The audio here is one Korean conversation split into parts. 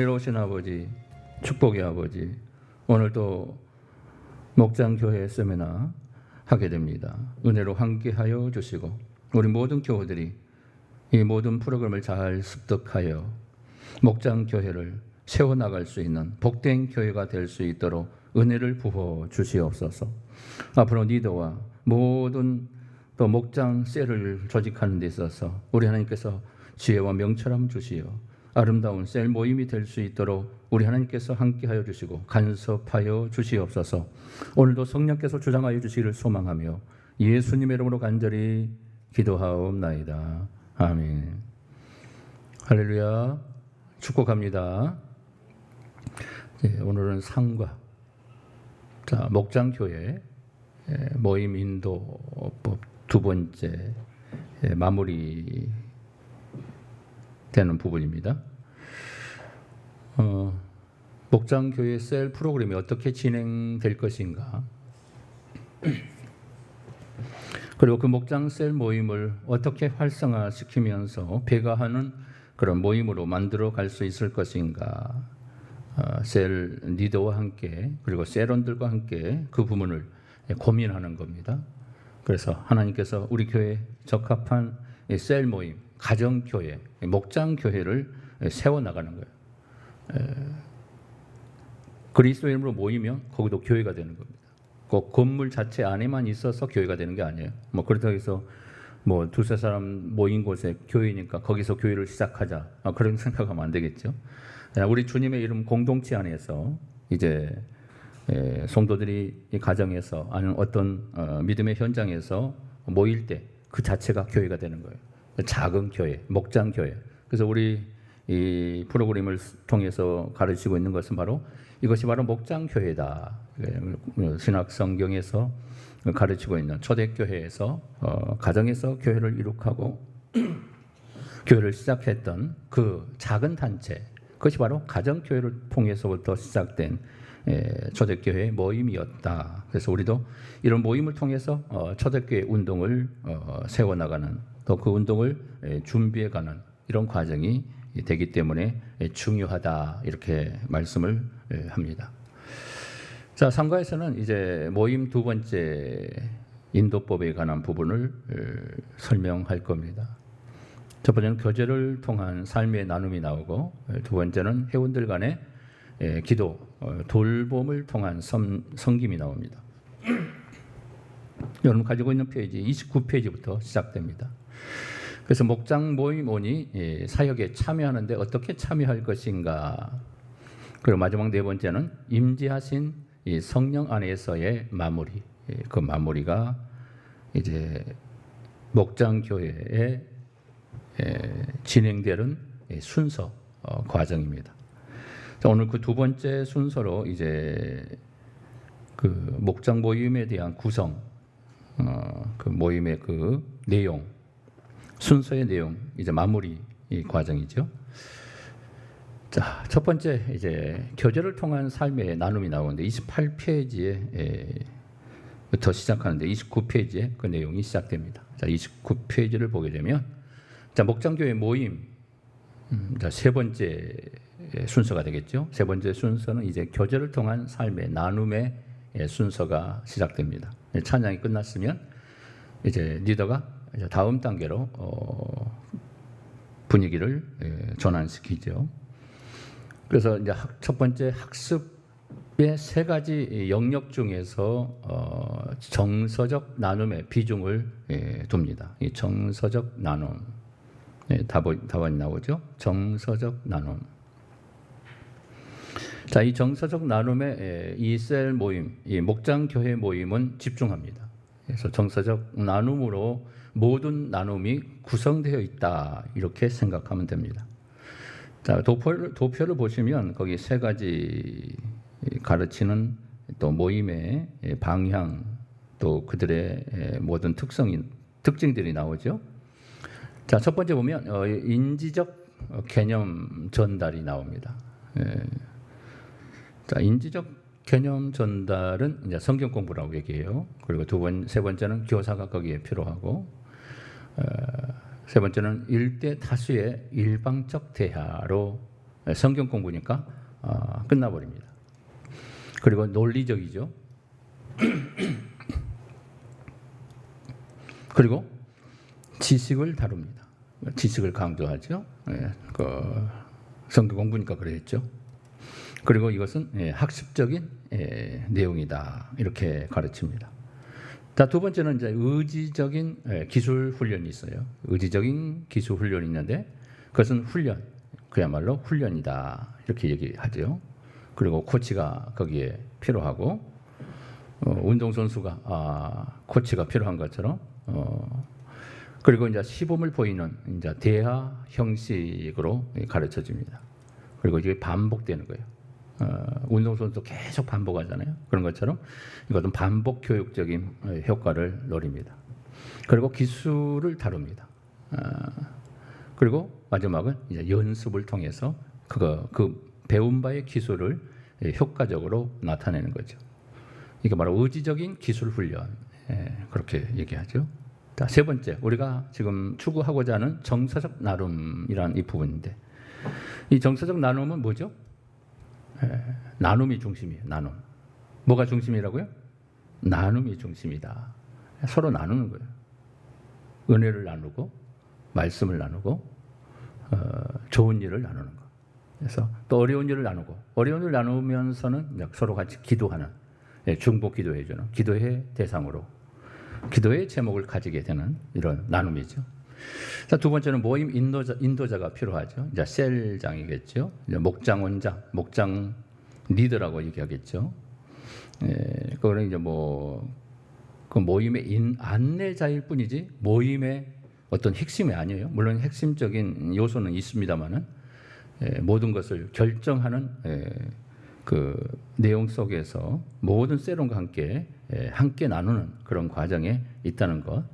오신 아버지, 축복의 아버지, 오늘도 목장교회 세미나 하게 됩니다. 은혜로 함께하여 주시고 우리 모든 교우들이 이 모든 프로그램을 잘 습득하여 목장교회를 세워나갈 수 있는 복된 교회가 될 수 있도록 은혜를 부어 주시옵소서. 앞으로 리더와 모든 또 목장 셀을 조직하는 데 있어서 우리 하나님께서 지혜와 명철함 주시어 아름다운 셀 모임이 될 수 있도록 우리 하나님께서 함께하여 주시고 간섭하여 주시옵소서. 오늘도 성령께서 주장하여 주시기를 소망하며 예수님의 이름으로 간절히 기도하옵나이다. 아멘. 할렐루야. 축복합니다. 오늘은 상과 목장교회 모임 인도법 두 번째 마무리 되는 부분입니다. 목장교회 셀 프로그램이 어떻게 진행될 것인가, 그리고 그 목장 셀 모임을 어떻게 활성화시키면서 배가하는 그런 모임으로 만들어 갈 수 있을 것인가, 셀 리더와 함께 그리고 셀원들과 함께 그 부분을 고민하는 겁니다. 그래서 하나님께서 우리 교회에 적합한 셀 모임, 가정교회, 목장교회를 세워나가는 거예요. 그리스도 이름으로 모이면 거기도 교회가 되는 겁니다. 그 건물 자체 안에만 있어서 교회가 되는 게 아니에요. 그렇다고 해서 두세 사람 모인 곳에 교회니까 거기서 교회를 시작하자, 그런 생각하면 안 되겠죠. 우리 주님의 이름 공동체 안에서 이제 성도들이 이 가정에서 아니면 어떤 믿음의 현장에서 모일 때 그 자체가 교회가 되는 거예요. 작은 교회, 목장 교회. 그래서 우리 이 프로그램을 통해서 가르치고 있는 것은 바로 이것이 바로 목장 교회다. 신학 성경에서 가르치고 있는 초대교회에서 가정에서 교회를 이룩하고 교회를 시작했던 그 작은 단체, 그것이 바로 가정교회를 통해서부터 시작된 초대교회의 모임이었다. 그래서 우리도 이런 모임을 통해서 초대교회 운동을 세워나가는, 또 그 운동을 준비해가는 이런 과정이 되기 때문에 중요하다, 이렇게 말씀을 합니다. 자, 상과에서는 이제 모임 두 번째 인도법에 관한 부분을 설명할 겁니다. 첫 번째는 교제를 통한 삶의 나눔이 나오고, 두 번째는 회원들 간의 기도, 돌봄을 통한 섬김이 나옵니다. 여러분 가지고 있는 페이지 29페이지부터 시작됩니다. 그래서 목장 모임원이 사역에 참여하는데 어떻게 참여할 것인가, 그리고 마지막 네 번째는 임재하신 이 성령 안에서의 마무리, 그 마무리가 이제 목장 교회에 진행되는 순서 과정입니다. 자, 오늘 그 두 번째 순서로 이제 그 목장 모임에 대한 구성, 그 모임의 그 내용, 순서의 내용, 이제 마무리 이 과정이죠. 자, 첫 번째 이제 교제를 통한 삶의 나눔이 나오는데 28페이지에부터 시작하는데 29페이지에 그 내용이 시작됩니다. 자, 29페이지를 보게 되면, 자, 목장교회 모임, 자, 세 번째 순서가 되겠죠. 세 번째 순서는 이제 교제를 통한 삶의 나눔의 순서가 시작됩니다. 찬양이 끝났으면 이제 리더가 이제 다음 단계로 분위기를 전환시키죠. 그래서 이제 첫 번째 학습의 세 가지 영역 중에서 정서적 나눔의 비중을 둡니다. 이 정서적 나눔, 답안이 나오죠. 정서적 나눔. 자, 이 정서적 나눔의 이 셀 모임, 이 목장 교회 모임은 집중합니다. 그래서 정서적 나눔으로 모든 나눔이 구성되어 있다, 이렇게 생각하면 됩니다. 자, 도표를 보시면 거기 세 가지 가르치는 또 모임의 방향, 또 그들의 모든 특징들이 나오죠. 자, 첫 번째 보면 인지적 개념 전달이 나옵니다. 자, 인지적 개념 전달은 이제 성경 공부라고 얘기해요. 그리고 세 번째는 교사가 거기에 필요하고, 세 번째는 일대 다수의 일방적 대화로 성경 공부니까 끝나버립니다. 그리고 논리적이죠. 그리고 지식을 다룹니다. 지식을 강조하죠. 성경 공부니까 그랬죠. 그리고 이것은 학습적인 내용이다 이렇게 가르칩니다. 자, 두 번째는 이제 의지적인 기술 훈련이 있어요. 의지적인 기술 훈련이 있는데 그것은 훈련, 그야말로 훈련이다 이렇게 얘기하죠. 그리고 코치가 거기에 필요하고 운동선수가 코치가 필요한 것처럼 그리고 이제 시범을 보이는 이제 대화 형식으로 가르쳐 줍니다. 그리고 이게 반복되는 거예요. 운동선수 계속 반복하잖아요. 그런 것처럼 이것은 반복 교육적인 효과를 노립니다. 그리고 기술을 다룹니다. 그리고 마지막은 이제 연습을 통해서 그 배운 바의 기술을 효과적으로 나타내는 거죠. 이게 바로 의지적인 기술 훈련, 그렇게 얘기하죠. 자, 세 번째, 우리가 지금 추구하고자 하는 정서적 나눔이라는 이 부분인데, 이 정서적 나눔은 뭐죠? 나눔이 중심이에요. 나눔. 뭐가 중심이라고요? 나눔이 중심이다. 서로 나누는 거예요. 은혜를 나누고 말씀을 나누고 좋은 일을 나누는 거. 그래서 또 어려운 일을 나누고 어려운 일을 나누면서는 서로 같이 기도하는, 중보 기도해주는 기도의 대상으로 기도의 제목을 가지게 되는 이런 나눔이죠. 자, 두 번째는 모임 인도자가 필요하죠. 이제 셀장이겠죠. 이제 목장 원장, 목장 리더라고 얘기하겠죠. 그거는 이제 그 모임의 안내자일 뿐이지 모임의 어떤 핵심이 아니에요. 물론 핵심적인 요소는 있습니다만은 모든 것을 결정하는 그 내용 속에서 모든 셀원과 함께 나누는 그런 과정에 있다는 것.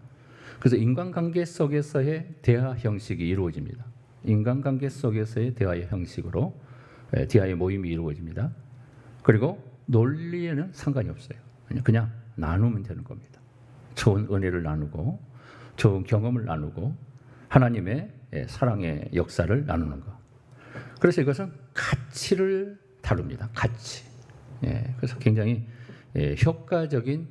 그래서 인간관계 속에서의 대화 형식이 이루어집니다. 인간관계 속에서의 대화의 형식으로 대화의 모임이 이루어집니다. 그리고 논리에는 상관이 없어요. 그냥 나누면 되는 겁니다. 좋은 은혜를 나누고 좋은 경험을 나누고 하나님의 사랑의 역사를 나누는 것. 그래서 이것은 가치를 다룹니다. 가치. 그래서 굉장히 효과적인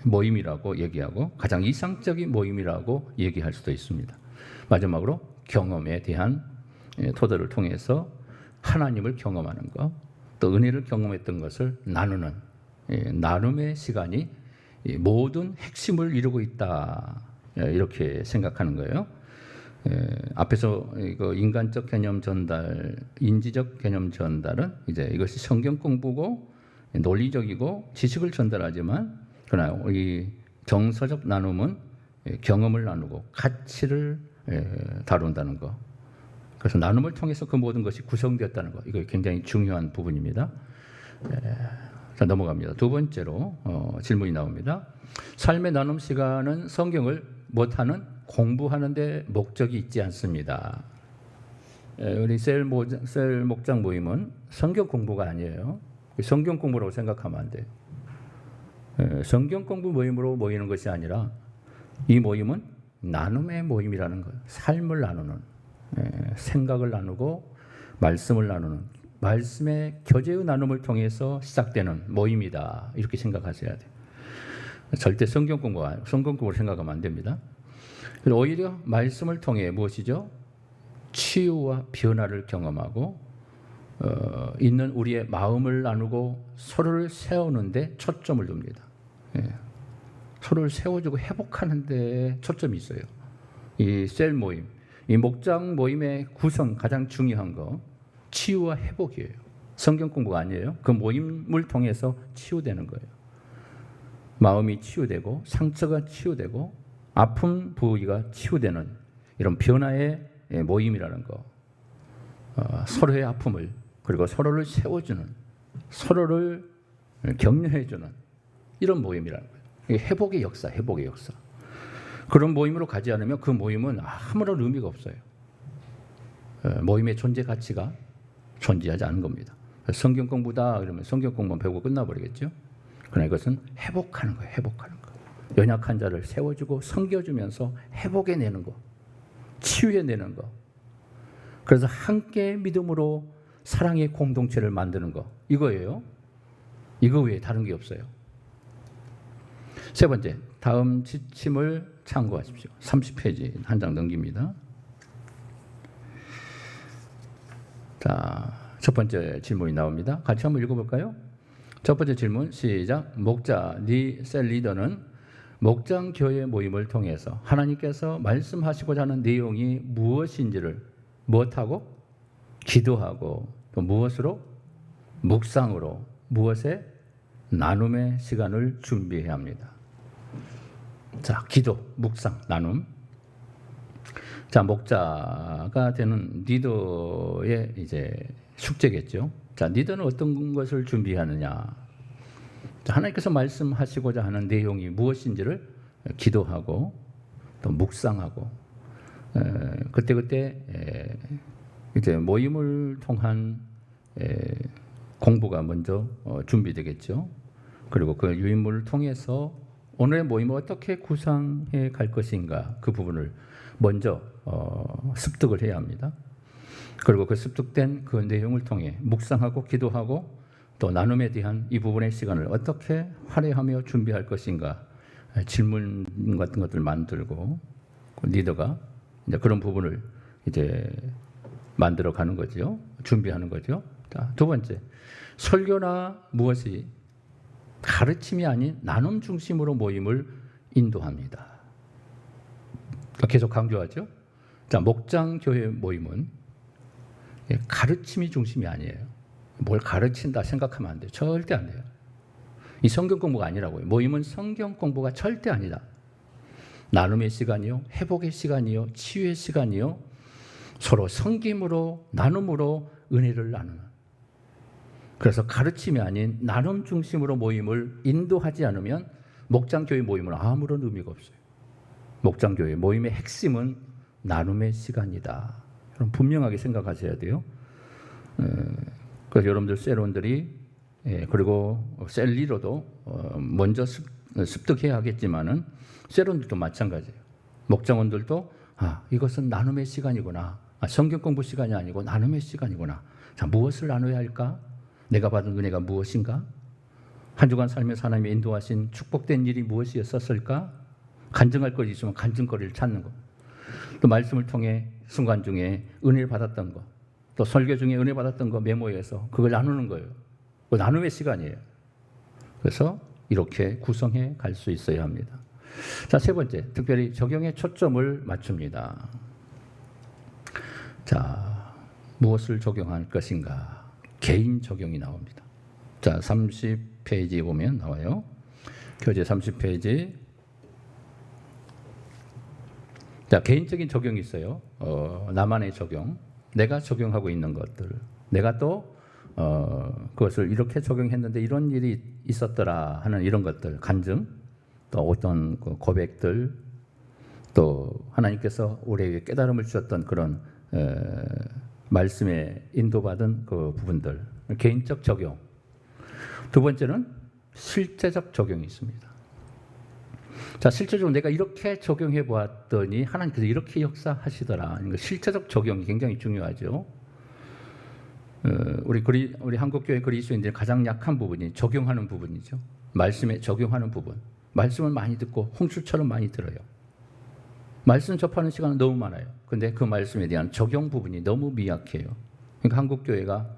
모임이라고 얘기하고 가장 이상적인 모임이라고 얘기할 수도 있습니다. 마지막으로 경험에 대한 토대를 통해서 하나님을 경험하는 것, 또 은혜를 경험했던 것을 나누는 나눔의 시간이 모든 핵심을 이루고 있다, 이렇게 생각하는 거예요. 앞에서 이거 인간적 개념 전달, 인지적 개념 전달은 이제 이것이 성경 공부고 논리적이고 지식을 전달하지만, 그러나 이 정서적 나눔은 경험을 나누고 가치를 다룬다는 것. 그래서 나눔을 통해서 그 모든 것이 구성되었다는 것. 이거 굉장히 중요한 부분입니다. 자, 넘어갑니다. 두 번째로 질문이 나옵니다. 삶의 나눔 시간은 성경을 못하는 공부하는 데 목적이 있지 않습니다. 우리 셀 목장 모임은 성경 공부가 아니에요. 성경 공부라고 생각하면 안 돼요. 성경 공부 모임으로 모이는 것이 아니라 이 모임은 나눔의 모임이라는 거예요. 삶을 나누는, 생각을 나누고 말씀을 나누는, 말씀의 교제의 나눔을 통해서 시작되는 모임이다, 이렇게 생각하셔야 돼요. 절대 성경 공부로 생각하면 안 됩니다. 오히려 말씀을 통해 무엇이죠? 치유와 변화를 경험하고 있는 우리의 마음을 나누고 서로를 세우는 데 초점을 둡니다. 서로를 세워주고 회복하는 데 초점이 있어요. 이 셀 모임, 이 목장 모임의 구성, 가장 중요한 거 치유와 회복이에요. 성경 공부가 아니에요. 그 모임을 통해서 치유되는 거예요. 마음이 치유되고 상처가 치유되고 아픈 부위가 치유되는 이런 변화의 모임이라는 거. 서로의 아픔을, 그리고 서로를 세워주는, 서로를 격려해주는 이런 모임이라는 거예요. 이게 회복의 역사, 회복의 역사. 그런 모임으로 가지 않으면 그 모임은 아무런 의미가 없어요. 모임의 존재 가치가 존재하지 않은 겁니다. 성경 공부다 그러면 성경 공부만 배우고 끝나버리겠죠. 그러나 이것은 회복하는 거예요. 회복하는 거. 연약한 자를 세워주고 섬겨주면서 회복해내는 거, 치유해내는 거. 그래서 함께 믿음으로 사랑의 공동체를 만드는 거, 이거예요. 이거 외에 다른 게 없어요. 세 번째, 다음 지침을 참고하십시오. 30페이지 한 장 넘깁니다. 자, 첫 번째 질문이 나옵니다. 같이 한번 읽어볼까요? 첫 번째 질문 시작. 목자, 네 셀 리더는 목장 교회 모임을 통해서 하나님께서 말씀하시고자 하는 내용이 무엇인지를 무엇하고? 기도하고 또 무엇으로? 묵상으로 무엇에? 나눔의 시간을 준비해야 합니다. 자, 기도, 묵상, 나눔. 자, 목자가 되는 리더의 이제 숙제겠죠. 자, 리더는 어떤 것을 준비하느냐? 자, 하나님께서 말씀하시고자 하는 내용이 무엇인지를 기도하고 또 묵상하고 그때 이제 모임을 통한 공부가 먼저 준비되겠죠. 그리고 그 유인물을 통해서 오늘의 모임을 어떻게 구상해 갈 것인가 그 부분을 먼저 습득을 해야 합니다. 그리고 그 습득된 그 내용을 통해 묵상하고 기도하고 또 나눔에 대한 이 부분의 시간을 어떻게 할애하며 준비할 것인가 질문 같은 것들 만들고 리더가 이제 그런 부분을 이제 만들어 가는 거죠. 준비하는 거죠. 자, 두 번째, 설교나 무엇이 가르침이 아닌 나눔 중심으로 모임을 인도합니다. 계속 강조하죠. 자, 목장 교회 모임은 가르침이 중심이 아니에요. 뭘 가르친다 생각하면 안 돼요. 절대 안 돼요. 이 성경 공부가 아니라고요. 모임은 성경 공부가 절대 아니다. 나눔의 시간이요, 회복의 시간이요, 치유의 시간이요, 서로 섬김으로 나눔으로 은혜를 나누는. 그래서 가르침이 아닌 나눔 중심으로 모임을 인도하지 않으면 목장교회 모임은 아무런 의미가 없어요. 목장교회 모임의 핵심은 나눔의 시간이다. 여러분 분명하게 생각하셔야 돼요. 그래서 여러분들 셀원들이 그리고 셀리로도 먼저 습득해야 하겠지만은 셀원들도 마찬가지예요. 목장원들도 이것은 나눔의 시간이구나. 성경 공부 시간이 아니고 나눔의 시간이구나. 자, 무엇을 나눠야 할까? 내가 받은 은혜가 무엇인가? 한 주간 살면서 하나님의 인도하신 축복된 일이 무엇이었을까? 간증할 것이 있으면 간증거리를 찾는 것. 또 말씀을 통해 순간 중에 은혜를 받았던 것. 또 설교 중에 은혜 받았던 거 메모해서 그걸 나누는 거예요. 그 나눔의 시간이에요. 그래서 이렇게 구성해 갈 수 있어야 합니다. 자, 세 번째, 특별히 적용에 초점을 맞춥니다. 자, 무엇을 적용할 것인가? 개인 적용이 나옵니다. 자, 30페이지 보면 나와요. 교재 30페이지. 자, 개인적인 적용이 있어요. 나만의 적용. 내가 적용하고 있는 것들. 내가 또 그것을 이렇게 적용했는데 이런 일이 있었더라 하는 이런 것들. 간증. 또 어떤 그 고백들. 또 하나님께서 우리에게 깨달음을 주셨던 그런 말씀에 인도받은 그 부분들. 개인적 적용. 두 번째는 실제적 적용이 있습니다. 자, 실제적으로 내가 이렇게 적용해 보았더니 하나님께서 이렇게 역사하시더라. 실제적 적용이 굉장히 중요하죠. 우리 한국교회 그리스도인들의 가장 약한 부분이 적용하는 부분이죠. 말씀에 적용하는 부분. 말씀을 많이 듣고 홍수처럼 많이 들어요. 말씀 접하는 시간은 너무 많아요. 근데 그 말씀에 대한 적용 부분이 너무 미약해요. 그러니까 한국교회가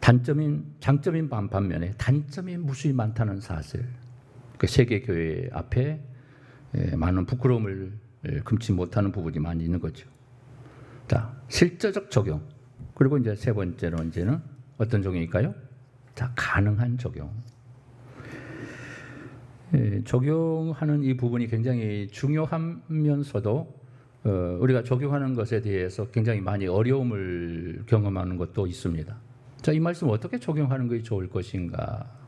장점인 반면에 단점이 무수히 많다는 사실. 그 세계교회 앞에 많은 부끄러움을 금치 못하는 부분이 많이 있는 거죠. 자, 실제적 적용. 그리고 이제 세 번째로 이제는 어떤 적용일까요? 자, 가능한 적용. 적용하는 이 부분이 굉장히 중요하면서도 우리가 적용하는 것에 대해서 굉장히 많이 어려움을 경험하는 것도 있습니다. 자, 이 말씀 어떻게 적용하는 것이 좋을 것인가?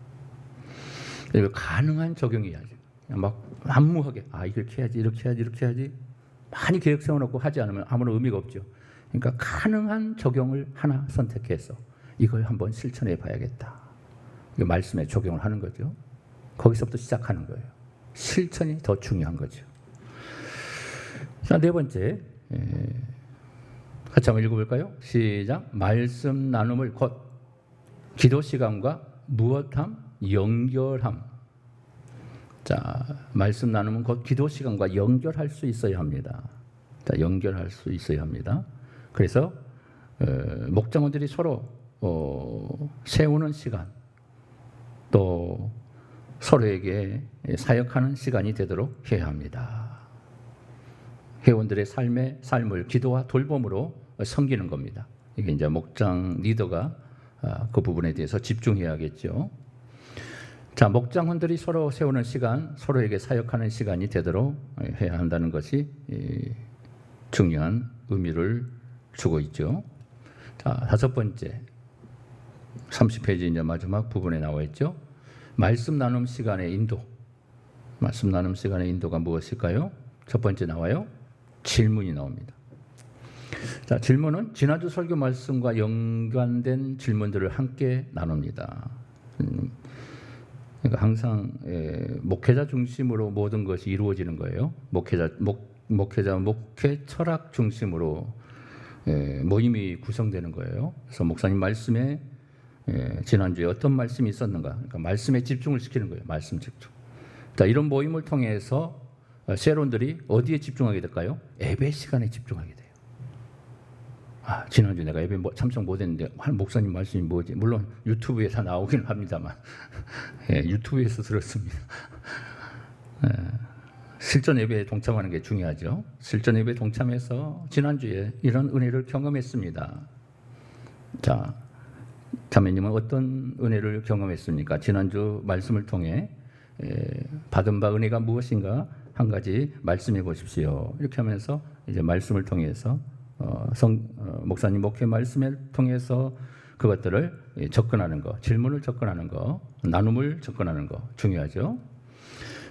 가능한 적용이야죠. 막 안무하게 이렇게 해야지, 이렇게 해야지, 이렇게 해야지 많이 계획 세워놓고 하지 않으면 아무런 의미가 없죠. 그러니까 가능한 적용을 하나 선택해서 이걸 한번 실천해 봐야겠다. 이 말씀에 적용을 하는 거죠. 거기서부터 시작하는 거예요. 실천이 더 중요한 거죠. 자, 네 번째, 같이 한번 읽어볼까요? 시작. 말씀 나눔을 곧 기도 시간과 무엇함? 연결함. 자, 말씀 나눔은 곧 기도 시간과 연결할 수 있어야 합니다. 자, 연결할 수 있어야 합니다. 그래서 목장원들이 서로 세우는 시간, 또 서로에게 사역하는 시간이 되도록 해야 합니다. 회원들의 삶을 기도와 돌봄으로 섬기는 겁니다. 이게 이제 목장 리더가 그 부분에 대해서 집중해야겠죠. 자, 목장원들이 서로 세우는 시간, 서로에게 사역하는 시간이 되도록 해야 한다는 것이 중요한 의미를 주고 있죠. 자, 다섯 번째, 30페이지 이제 마지막 부분에 나와 있죠. 말씀 나눔 시간의 인도. 말씀 나눔 시간의 인도가 무엇일까요? 첫 번째 나와요. 질문이 나옵니다. 자, 질문은 지난주 설교 말씀과 연관된 질문들을 함께 나눕니다. 그러니까 항상 목회자 중심으로 모든 것이 이루어지는 거예요. 목회 철학 중심으로 모임이 구성되는 거예요. 그래서 목사님 말씀에 지난주에 어떤 말씀이 있었는가? 그러니까 말씀에 집중을 시키는 거예요. 말씀 집중. 자, 이런 모임을 통해서 세론들이 어디에 집중하게 될까요? 예배 시간에 집중하게 돼요. 지난주 내가 예배 참석 못했는데 목사님 말씀이 뭐지? 물론 유튜브에서 나오긴 합니다만 유튜브에서 들었습니다. 실전 예배에 동참하는 게 중요하죠. 실전 예배에 동참해서 지난주에 이런 은혜를 경험했습니다. 자, 자매님은 어떤 은혜를 경험했습니까? 지난주 말씀을 통해 받은 바 은혜가 무엇인가 한 가지 말씀해 보십시오. 이렇게 하면서 이제 말씀을 통해서 목사님 목회 말씀을 통해서 그것들을 접근하는 거, 질문을 접근하는 거, 나눔을 접근하는 거 중요하죠.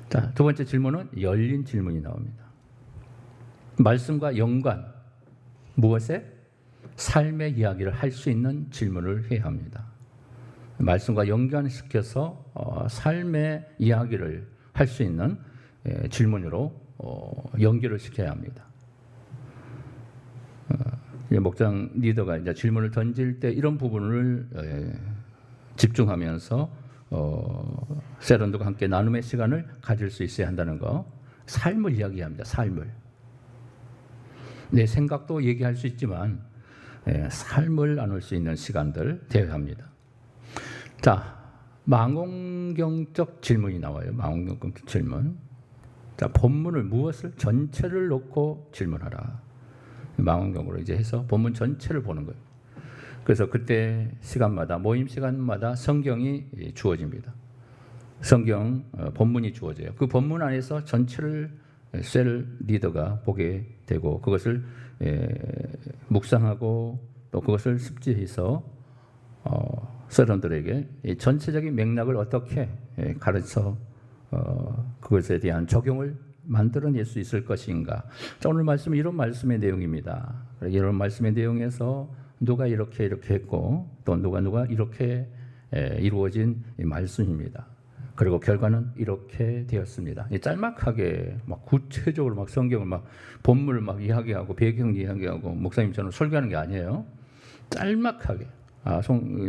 자, 두 번째 질문은 열린 질문이 나옵니다. 말씀과 연관, 무엇에? 삶의 이야기를 할 수 있는 질문을 해야 합니다. 말씀과 연관시켜서 삶의 이야기를 할 수 있는 질문으로 연결을 시켜야 합니다. 목장 리더가 이제 질문을 던질 때 이런 부분을 집중하면서 세론들과 함께 나눔의 시간을 가질 수 있어야 한다는 거. 삶을 이야기합니다. 삶을. 내 생각도 얘기할 수 있지만 삶을 나눌 수 있는 시간들 되어야 합니다. 자, 망원경적 질문이 나와요. 망원경적 질문. 자, 본문을 무엇을 전체를 놓고 질문하라. 망원경으로 이제 해서 본문 전체를 보는 거예요. 그래서 그때 시간마다 모임 시간마다 성경이 주어집니다. 성경 본문이 주어져요. 그 본문 안에서 전체를 셀 리더가 보게 되고 그것을 묵상하고 또 그것을 습지해서 세론들에게 전체적인 맥락을 어떻게 가르쳐 그것에 대한 적용을 만들어낼 수 있을 것인가. 자, 오늘 말씀은 이런 말씀의 내용입니다. 이런 말씀의 내용에서 누가 이렇게 했고 또 누가 이렇게 이루어진 말씀입니다. 그리고 결과는 이렇게 되었습니다. 짤막하게 막 구체적으로 막 성경을 막 본문을 막 이야기하고 배경 이야기하고 목사님처럼 설교하는 게 아니에요. 짤막하게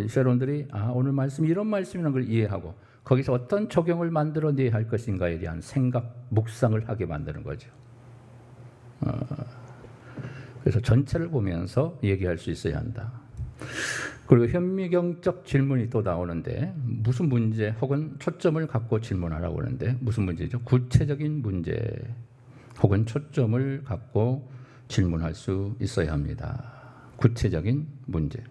세론들이 오늘 말씀 이런 말씀이라는 걸 이해하고 거기서 어떤 적용을 만들어내야 할 것인가에 대한 생각, 묵상을 하게 만드는 거죠. 그래서 전체를 보면서 얘기할 수 있어야 한다. 그리고 현미경적 질문이 또 나오는데 무슨 문제 혹은 초점을 갖고 질문하라고 하는데 무슨 문제죠? 구체적인 문제 혹은 초점을 갖고 질문할 수 있어야 합니다. 구체적인 문제.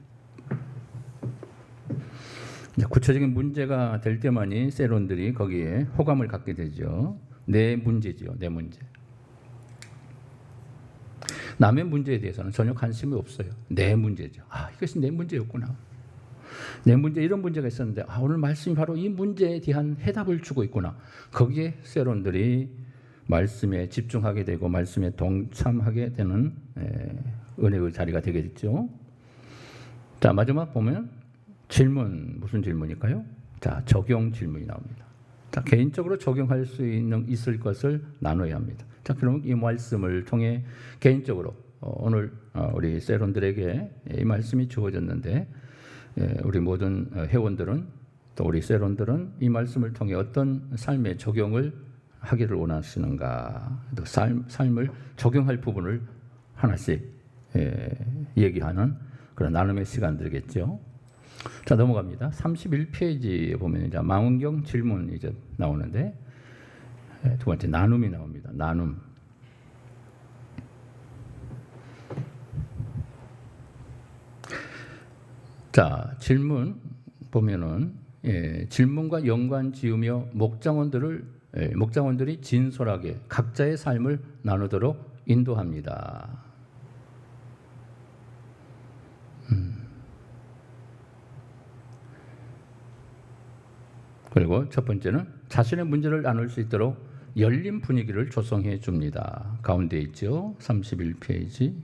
구체적인 문제가 될 때만이 세론들이 거기에 호감을 갖게 되죠. 내 문제지요. 내 문제. 남의 문제에 대해서는 전혀 관심이 없어요. 내 문제죠. 이것이 내 문제였구나. 내 문제 이런 문제가 있었는데 오늘 말씀이 바로 이 문제에 대한 해답을 주고 있구나. 거기에 세론들이 말씀에 집중하게 되고 말씀에 동참하게 되는 은혜의 자리가 되겠죠. 자, 마지막 보면 질문, 무슨 질문일까요? 자, 적용 질문이 나옵니다. 자, 개인적으로 적용할 수 있을 것을 나눠야 합니다. 자, 그럼 이 말씀을 통해 개인적으로 오늘 우리 세론들에게 이 말씀이 주어졌는데 우리 모든 회원들은 또 우리 세론들은 이 말씀을 통해 어떤 삶의 적용을 하기를 원하시는가, 또 삶을 적용할 부분을 하나씩 얘기하는 그런 나눔의 시간들이겠죠. 자, 넘어갑니다. 31페이지에 보면 이제 망원경 질문 이제 나오는데 두 번째 나눔이 나옵니다. 나눔. 자, 질문 보면은 질문과 연관 지으며 목장원들이 진솔하게 각자의 삶을 나누도록 인도합니다. 그리고 첫 번째는 자신의 문제를 나눌 수 있도록 열린 분위기를 조성해 줍니다. 가운데 있죠. 31페이지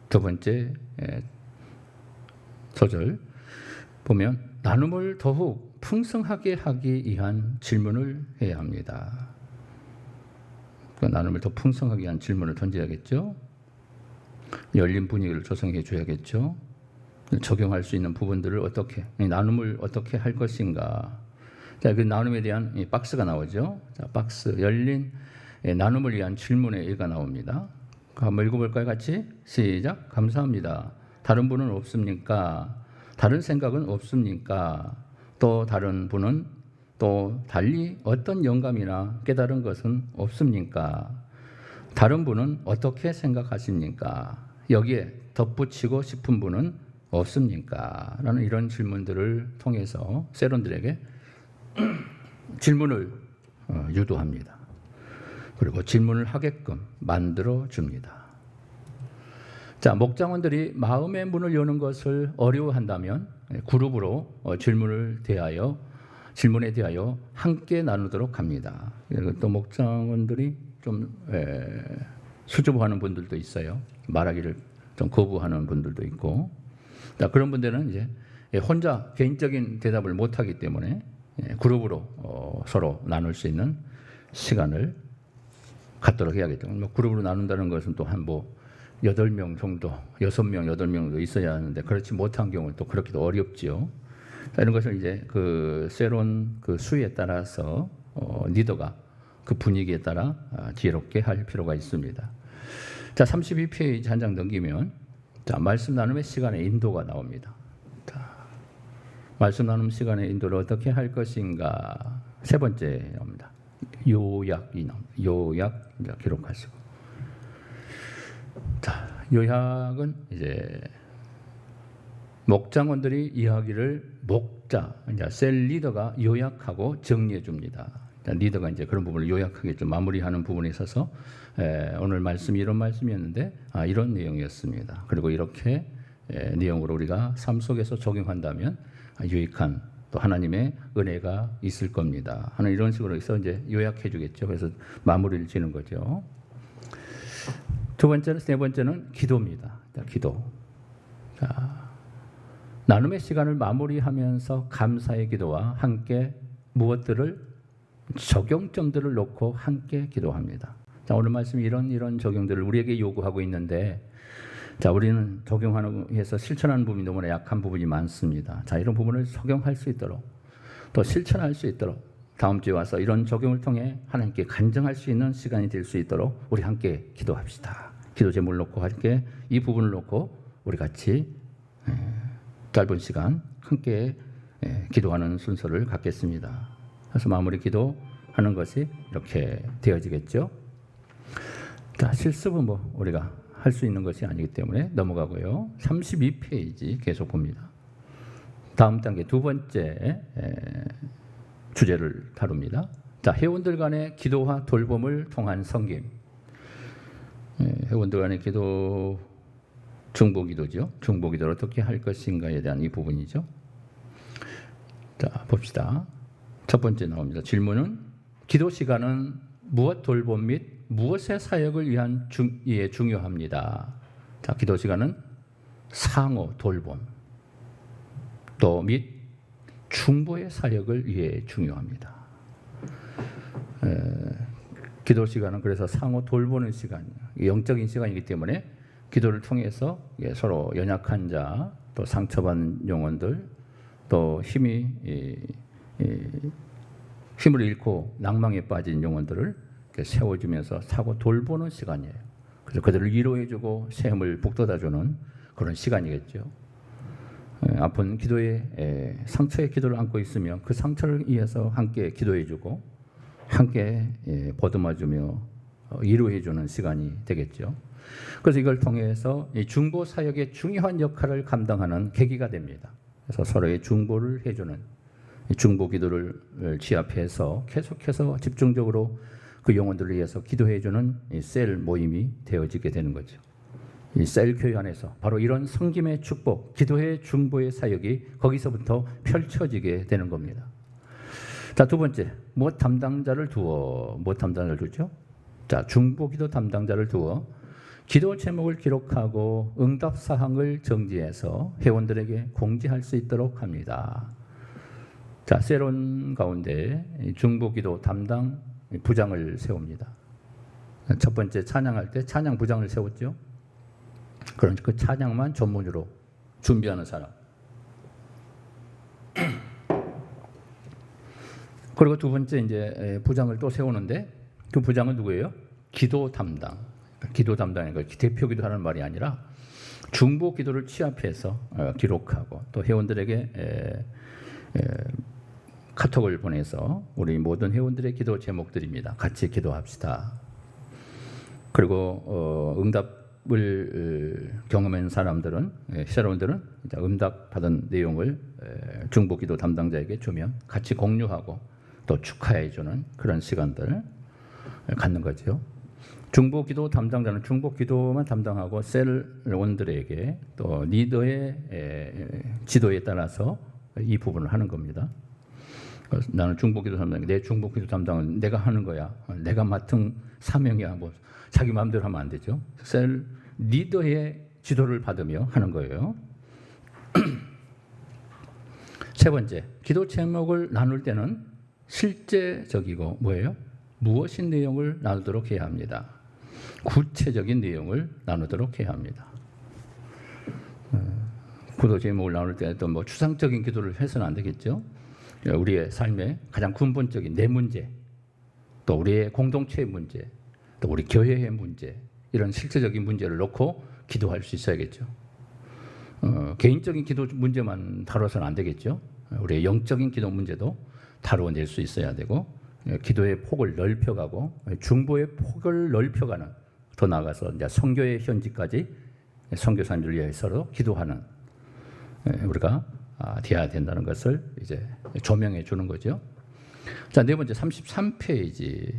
두 번째 소절 보면 나눔을 더욱 풍성하게 하기 위한 질문을 해야 합니다. 그 나눔을 더 풍성하게 한 질문을 던져야겠죠. 열린 분위기를 조성해 줘야겠죠. 적용할 수 있는 부분들을 어떻게, 나눔을 어떻게 할 것인가. 자, 그 나눔에 대한 이 박스가 나오죠. 자, 박스 열린 나눔을 위한 질문의 예가 나옵니다. 한번 읽어볼까요, 같이? 시작. 감사합니다. 다른 분은 없습니까? 다른 생각은 없습니까? 또 다른 분은 또 달리 어떤 영감이나 깨달은 것은 없습니까? 다른 분은 어떻게 생각하십니까? 여기에 덧붙이고 싶은 분은 없습니까? 라는 이런 질문들을 통해서 세론들에게 질문을 유도합니다. 그리고 질문을 하게끔 만들어 줍니다. 자, 목장원들이 마음의 문을 여는 것을 어려워한다면 그룹으로 질문에 대하여 함께 나누도록 합니다. 또 목장원들이 좀 수줍어하는 분들도 있어요. 말하기를 좀 거부하는 분들도 있고. 자, 그런 분들은 이제 혼자 개인적인 대답을 못하기 때문에 그룹으로 서로 나눌 수 있는 시간을 갖도록 해야겠죠. 그룹으로 나눈다는 것은 또 한 8명 정도, 6명, 8명 정도 있어야 하는데 그렇지 못한 경우는 또 그렇기도 어렵지요. 이런 것을 이제 그 세론 그 수에 따라서 리더가 그 분위기에 따라 지혜롭게 할 필요가 있습니다. 자, 32페이지 한 장 넘기면 자, 말씀 나눔의 시간에 인도가 나옵니다. 자, 말씀 나눔 시간의 인도를 어떻게 할 것인가. 세 번째 나옵니다. 요약이 나옵니다. 요약 이제 기록하시고. 자, 요약은 이제 목장원들이 이야기를 목자, 이제 셀 리더가 요약하고 정리해 줍니다. 리더가 이제 그런 부분을 요약하게 좀 마무리하는 부분에 있어서 오늘 말씀이 이런 말씀이었는데 이런 내용이었습니다. 그리고 이렇게 내용으로 우리가 삶 속에서 적용한다면 유익한 또 하나님의 은혜가 있을 겁니다. 하는 이런 식으로 해서 이제 요약해 주겠죠. 그래서 마무리를 지는 거죠. 세 번째는 기도입니다. 자, 기도. 자, 나눔의 시간을 마무리하면서 감사의 기도와 함께 무엇들을 적용점들을 놓고 함께 기도합니다. 자, 오늘 말씀이 이런 적용들을 우리에게 요구하고 있는데, 자, 우리는 적용하는 해서 실천하는 부분이 너무나 약한 부분이 많습니다. 자, 이런 부분을 적용할 수 있도록 또 실천할 수 있도록 다음 주에 와서 이런 적용을 통해 하나님께 간증할 수 있는 시간이 될 수 있도록 우리 함께 기도합시다. 기도 제목을 놓고 함께 이 부분을 놓고 우리 같이 짧은 시간 함께 기도하는 순서를 갖겠습니다. 그래서 마무리 기도하는 것이 이렇게 되어지겠죠. 자, 실습은 우리가 할 수 있는 것이 아니기 때문에 넘어가고요. 32페이지 계속 봅니다. 다음 단계 두 번째 주제를 다룹니다. 자, 회원들 간의 기도와 돌봄을 통한 섬김. 회원들 간의 기도, 중보기도죠. 중보기도를 어떻게 할 것인가에 대한 이 부분이죠. 자, 봅시다. 첫 번째 나옵니다. 질문은 기도 시간은 무엇 돌봄 및 무엇의 사역을 위한 중요합니다. 자, 기도 시간은 상호 돌봄 또 및 중보의 사역을 위해 중요합니다. 기도 시간은 그래서 상호 돌보는 시간, 영적인 시간이기 때문에 기도를 통해서 서로 연약한 자, 또 상처받은 영혼들, 또 힘을 잃고 낭망에 빠진 영혼들을 세워주면서 사고 돌보는 시간이에요. 그래서 그들을 위로해주고 새 힘을 북돋아주는 그런 시간이겠죠. 아픈 기도에 상처의 기도를 안고 있으면 그 상처를 위해서 함께 기도해주고 함께 보듬어주며 위로해주는 시간이 되겠죠. 그래서 이걸 통해서 중보 사역의 중요한 역할을 감당하는 계기가 됩니다. 그래서 서로의 중보를 해주는 중보 기도를 취합해서 계속해서 집중적으로 그 영혼들을 위해서 기도해주는 셀 모임이 되어지게 되는 거죠. 이 셀 교회 안에서 바로 이런 성김의 축복, 기도의 중보의 사역이 거기서부터 펼쳐지게 되는 겁니다. 자, 두 번째, 무엇 담당자를 두죠? 자, 중보기도 담당자를 두어 기도 제목을 기록하고 응답 사항을 정지해서 회원들에게 공지할 수 있도록 합니다. 자, 셀원 가운데 중보기도 담당 부장을 세웁니다. 첫 번째 찬양할 때 찬양 부장을 세웠죠. 그러니까 그 찬양만 전문으로 준비하는 사람. 그리고 두 번째 이제 부장을 또 세우는데 그 부장은 누구예요? 기도 담당. 기도 담당이니까 대표 기도하는 말이 아니라 중보 기도를 취합해서 기록하고 또 회원들에게 카톡을 보내서 우리 모든 회원들의 기도 제목들입니다. 같이 기도합시다. 그리고 응답을 경험한 사람들은 여러분들은 응답 받은 내용을 중보기도 담당자에게 주면 같이 공유하고 또 축하해주는 그런 시간들을 갖는 거죠. 중보기도 담당자는 중보기도만 담당하고 셀원들에게 또 리더의 지도에 따라서 이 부분을 하는 겁니다. 나는 중보기도 담당, 내 중보기도 담당은 내가 하는 거야. 내가 맡은 사명이야. 뭐 자기 마음대로 하면 안 되죠. 셀 리더의 지도를 받으며 하는 거예요. 세 번째, 기도 제목을 나눌 때는 실제적이고 뭐예요? 무엇인 내용을 나누도록 해야 합니다. 구체적인 내용을 나누도록 해야 합니다. 기도 제목을 나눌 때도 뭐 추상적인 기도를 해서는 안 되겠죠. 우리의 삶의 가장 근본적인 내 문제, 또 우리의 공동체의 문제, 또 우리 교회의 문제, 이런 실제적인 문제를 놓고 기도할 수 있어야겠죠. 개인적인 기도 문제만 다뤄서는 안 되겠죠. 우리의 영적인 기도 문제도 다루어낼 수 있어야 되고 기도의 폭을 넓혀가고 중보의 폭을 넓혀가는, 더 나아가서 이제 선교의 현지까지 선교사님들 위해서 기도하는 우리가 되어야 된다는 것을 이제 조명해 주는 거죠. 자, 네 번째 33페이지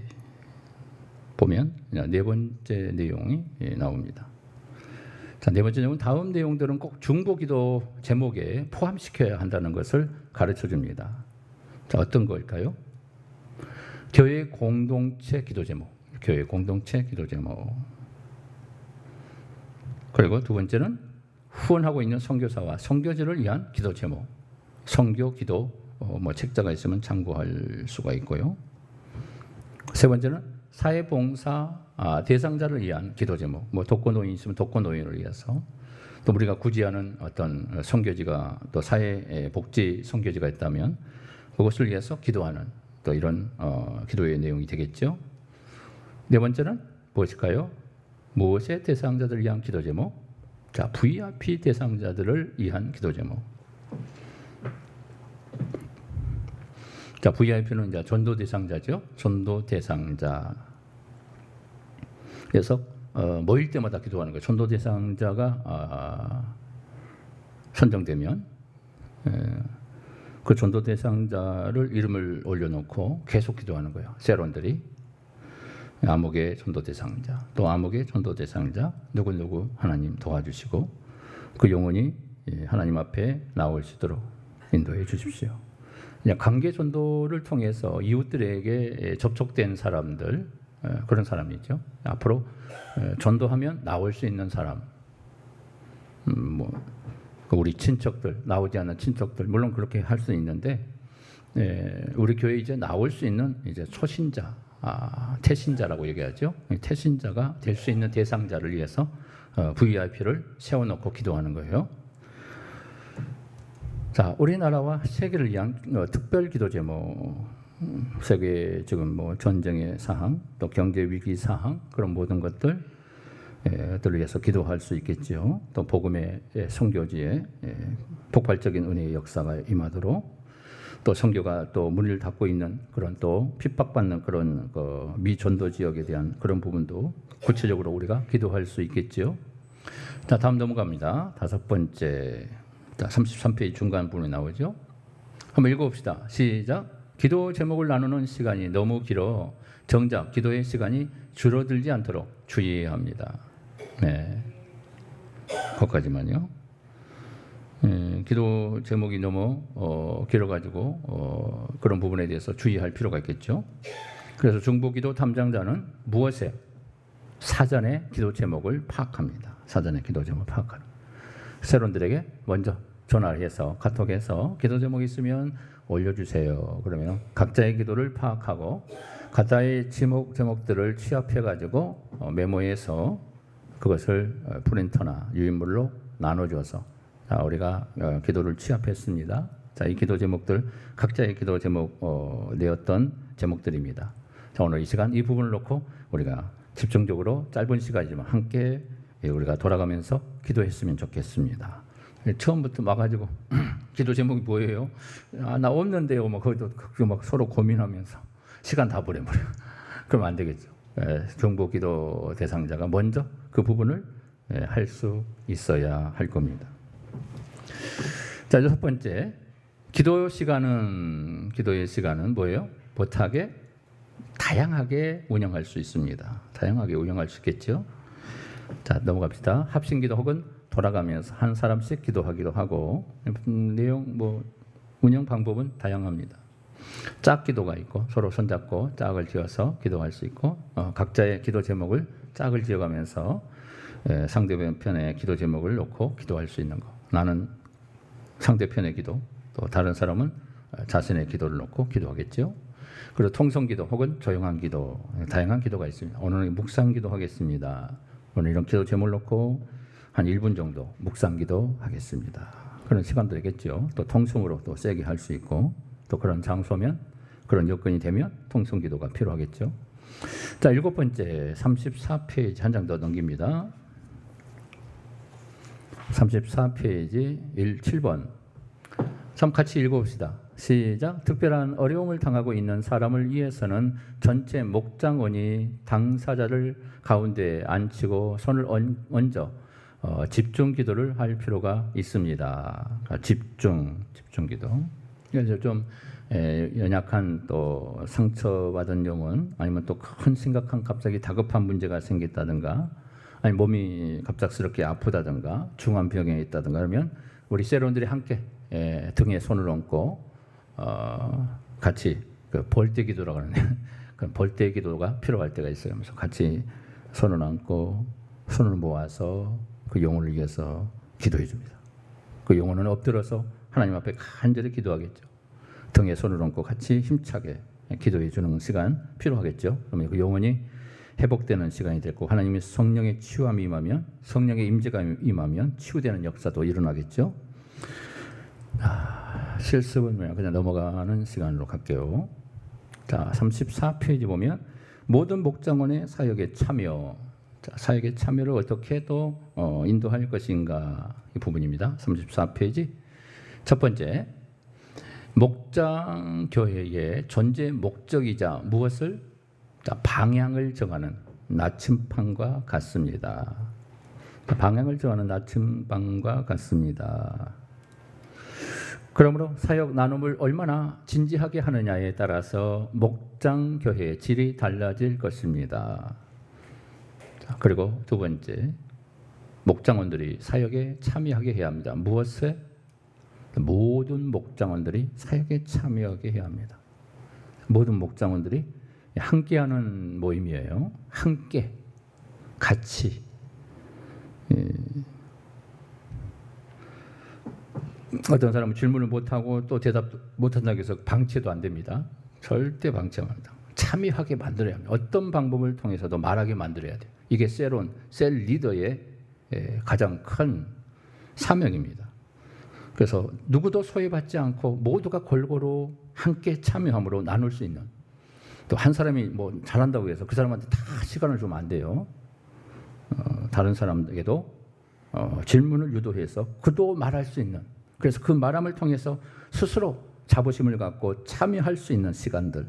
보면 네 번째 내용이 나옵니다. 자, 네 번째 내용은 다음 내용들은 꼭 중보기도 제목에 포함시켜야 한다는 것을 가르쳐 줍니다. 자, 어떤 걸까요? 교회 공동체 기도 제목, 교회 공동체 기도 제목. 그리고 두 번째는 후원하고 있는 선교사와 선교지를 위한 기도 제목, 선교 기도 뭐 책자가 있으면 참고할 수가 있고요. 세 번째는 사회봉사 대상자를 위한 기도 제목, 뭐 독거노인 있으면 독거노인을 위해서, 또 우리가 구제하는 어떤 선교지가 또 사회복지 선교지가 있다면 그것을 위해서 기도하는 또 이런 기도의 내용이 되겠죠. 네 번째는 무엇일까요? 무엇의 대상자들을 위한 기도 제목? 자, VIP 대상자들을 위한 기도 제목. 자, VIP는 이제 전도 대상자죠. 전도 대상자. 그래서 모일 때마다 기도하는 거예요. 전도 대상자가 선정되면 그 전도 대상자를 이름을 올려놓고 계속 기도하는 거예요. 세론들이 아목의 전도 대상자, 또 아목의 전도 대상자 누구 하나님 도와주시고 그 영혼이 하나님 앞에 나올 수 있도록 인도해 주십시오. 그냥 관계 전도를 통해서 이웃들에게 접촉된 사람들, 그런 사람이죠. 앞으로 전도하면 나올 수 있는 사람, 뭐 우리 친척들, 나오지 않은 친척들, 물론 그렇게 할 수 있는데 우리 교회 이제 나올 수 있는 이제 초신자, 태신자라고 얘기하죠. 태신자가 될 수 있는 대상자를 위해서 VIP를 세워놓고 기도하는 거예요. 자, 우리나라와 세계를 위한 특별 기도 제목, 세계 지금 뭐 전쟁의 사항, 또 경제 위기 사항, 그런 모든 것들을 위해서 기도할 수 있겠죠. 또 복음의 선교지에 폭발적인 은혜의 역사가 임하도록, 또 선교가 또 문을 닫고 있는 그런 또 핍박받는 그런 미전도 지역에 대한 그런 부분도 구체적으로 우리가 기도할 수 있겠죠. 자, 다음 넘어갑니다. 5번째, 자, 33페이지 중간 부분에 나오죠. 한번 읽어봅시다. 시작. 기도 제목을 나누는 시간이 너무 길어 정작 기도의 시간이 줄어들지 않도록 주의해야 합니다. 네, 거기까지만요. 기도 제목이 너무 길어가지고 그런 부분에 대해서 주의할 필요가 있겠죠. 그래서 중보기도 담당자는 무엇에? 사전에 기도 제목을 파악합니다. 사전에 기도 제목을 파악하는. 세론들에게 먼저 전화를 해서 카톡해서 기도 제목이 있으면 올려주세요. 그러면 각자의 기도를 파악하고 각자의 제목들을 취합해가지고 메모해서 그것을 프린터나 유인물로 나눠줘서, 자, 우리가 기도를 취합했습니다. 자, 이 기도 제목들 각자의 기도 제목 내었던 제목들입니다. 자, 오늘 이 시간 이 부분을 놓고 우리가 집중적으로 짧은 시간이지만 함께 우리가 돌아가면서 기도했으면 좋겠습니다. 처음부터 와가지고 기도 제목이 뭐예요? 나 없는데요. 거기도 막 서로 고민하면서 시간 다 버려버려. 그러면 안 되겠죠. 중보기도 대상자가 먼저 그 부분을 할 수 있어야 할 겁니다. 자, 6번째, 기도의 시간은 뭐예요? 못하게 다양하게 운영할 수 있습니다. 다양하게 운영할 수 있겠죠. 자, 넘어갑시다. 합심기도 혹은 돌아가면서 한 사람씩 기도하기도 하고, 내용 운영 방법은 다양합니다. 짝 기도가 있고 서로 손잡고 짝을 지어서 기도할 수 있고, 각자의 기도 제목을 짝을 지어가면서 상대편의 기도 제목을 놓고 기도할 수 있는 거. 나는 상대편의 기도, 또 다른 사람은 자신의 기도를 놓고 기도하겠죠. 그리고 통성기도 혹은 조용한 기도, 다양한 기도가 있습니다. 오늘은 묵상기도 하겠습니다. 오늘 이런 기도 제목을 놓고 한 1분 정도 묵상기도 하겠습니다. 그런 시간도 되겠죠. 또 통성으로 또 세게 할 수 있고, 또 그런 장소면, 그런 여건이 되면 통성기도가 필요하겠죠. 자, 7번째 34페이지 한 장 더 넘깁니다. 34페이지 7번. 같이 읽어봅시다. 시작. 특별한 어려움을 당하고 있는 사람을 위해서는 전체 목장원이 당사자를 가운데 앉히고 손을 얹어 집중 기도를 할 필요가 있습니다. 집중 기도. 그래서 좀 연약한, 또 상처받은 영혼, 아니면 또 큰 심각한 갑자기 다급한 문제가 생겼다든가, 아니 몸이 갑작스럽게 아프다든가 중환병에 있다든가 그러면 우리 세론들이 함께 등에 손을 얹고 같이 벌떼 기도라고 하는 그런 벌떼 기도가 필요할 때가 있어요. 그래서 같이 손을 얹고 손을 모아서 그 영혼을 위해서 기도해 줍니다. 그 영혼은 엎드려서 하나님 앞에 간절히 기도하겠죠. 등에 손을 얹고 같이 힘차게 기도해 주는 시간 필요하겠죠. 그러면 그 영혼이 회복되는 시간이 됐고, 하나님의 성령의 치유함이 임하면, 성령의 임재가 임하면 치유되는 역사도 일어나겠죠. 실습은 그냥 넘어가는 시간으로 갈게요. 자, 34페이지 보면 모든 목장원의 사역에 참여. 자, 사역의 참여를 어떻게 또 인도할 것인가, 이 부분입니다. 34페이지 첫 번째, 목장교회의 존재 목적이자 무엇을? 자, 방향을 정하는 나침반과 같습니다. 방향을 정하는 나침반과 같습니다. 그러므로 사역 나눔을 얼마나 진지하게 하느냐에 따라서 목장교회의 질이 달라질 것입니다. 자, 그리고 두 번째, 목장원들이 사역에 참여하게 해야 합니다. 무엇에? 모든 목장원들이 사역에 참여하게 해야 합니다. 모든 목장원들이 함께하는 모임이에요. 함께, 같이. 어떤 사람은 질문을 못하고 또 대답 못한다고 해서 방치도 안 됩니다. 절대 방치 안 합니다. 참여하게 만들어야 합니다. 어떤 방법을 통해서도 말하게 만들어야 돼요. 이게 셀 리더의 가장 큰 사명입니다. 그래서 누구도 소외받지 않고 모두가 골고루 함께 참여함으로 나눌 수 있는, 또 한 사람이 뭐 잘한다고 해서 그 사람한테 다 시간을 주면 안 돼요. 다른 사람에게도 질문을 유도해서 그도 말할 수 있는, 그래서 그 말함을 통해서 스스로 자부심을 갖고 참여할 수 있는 시간들,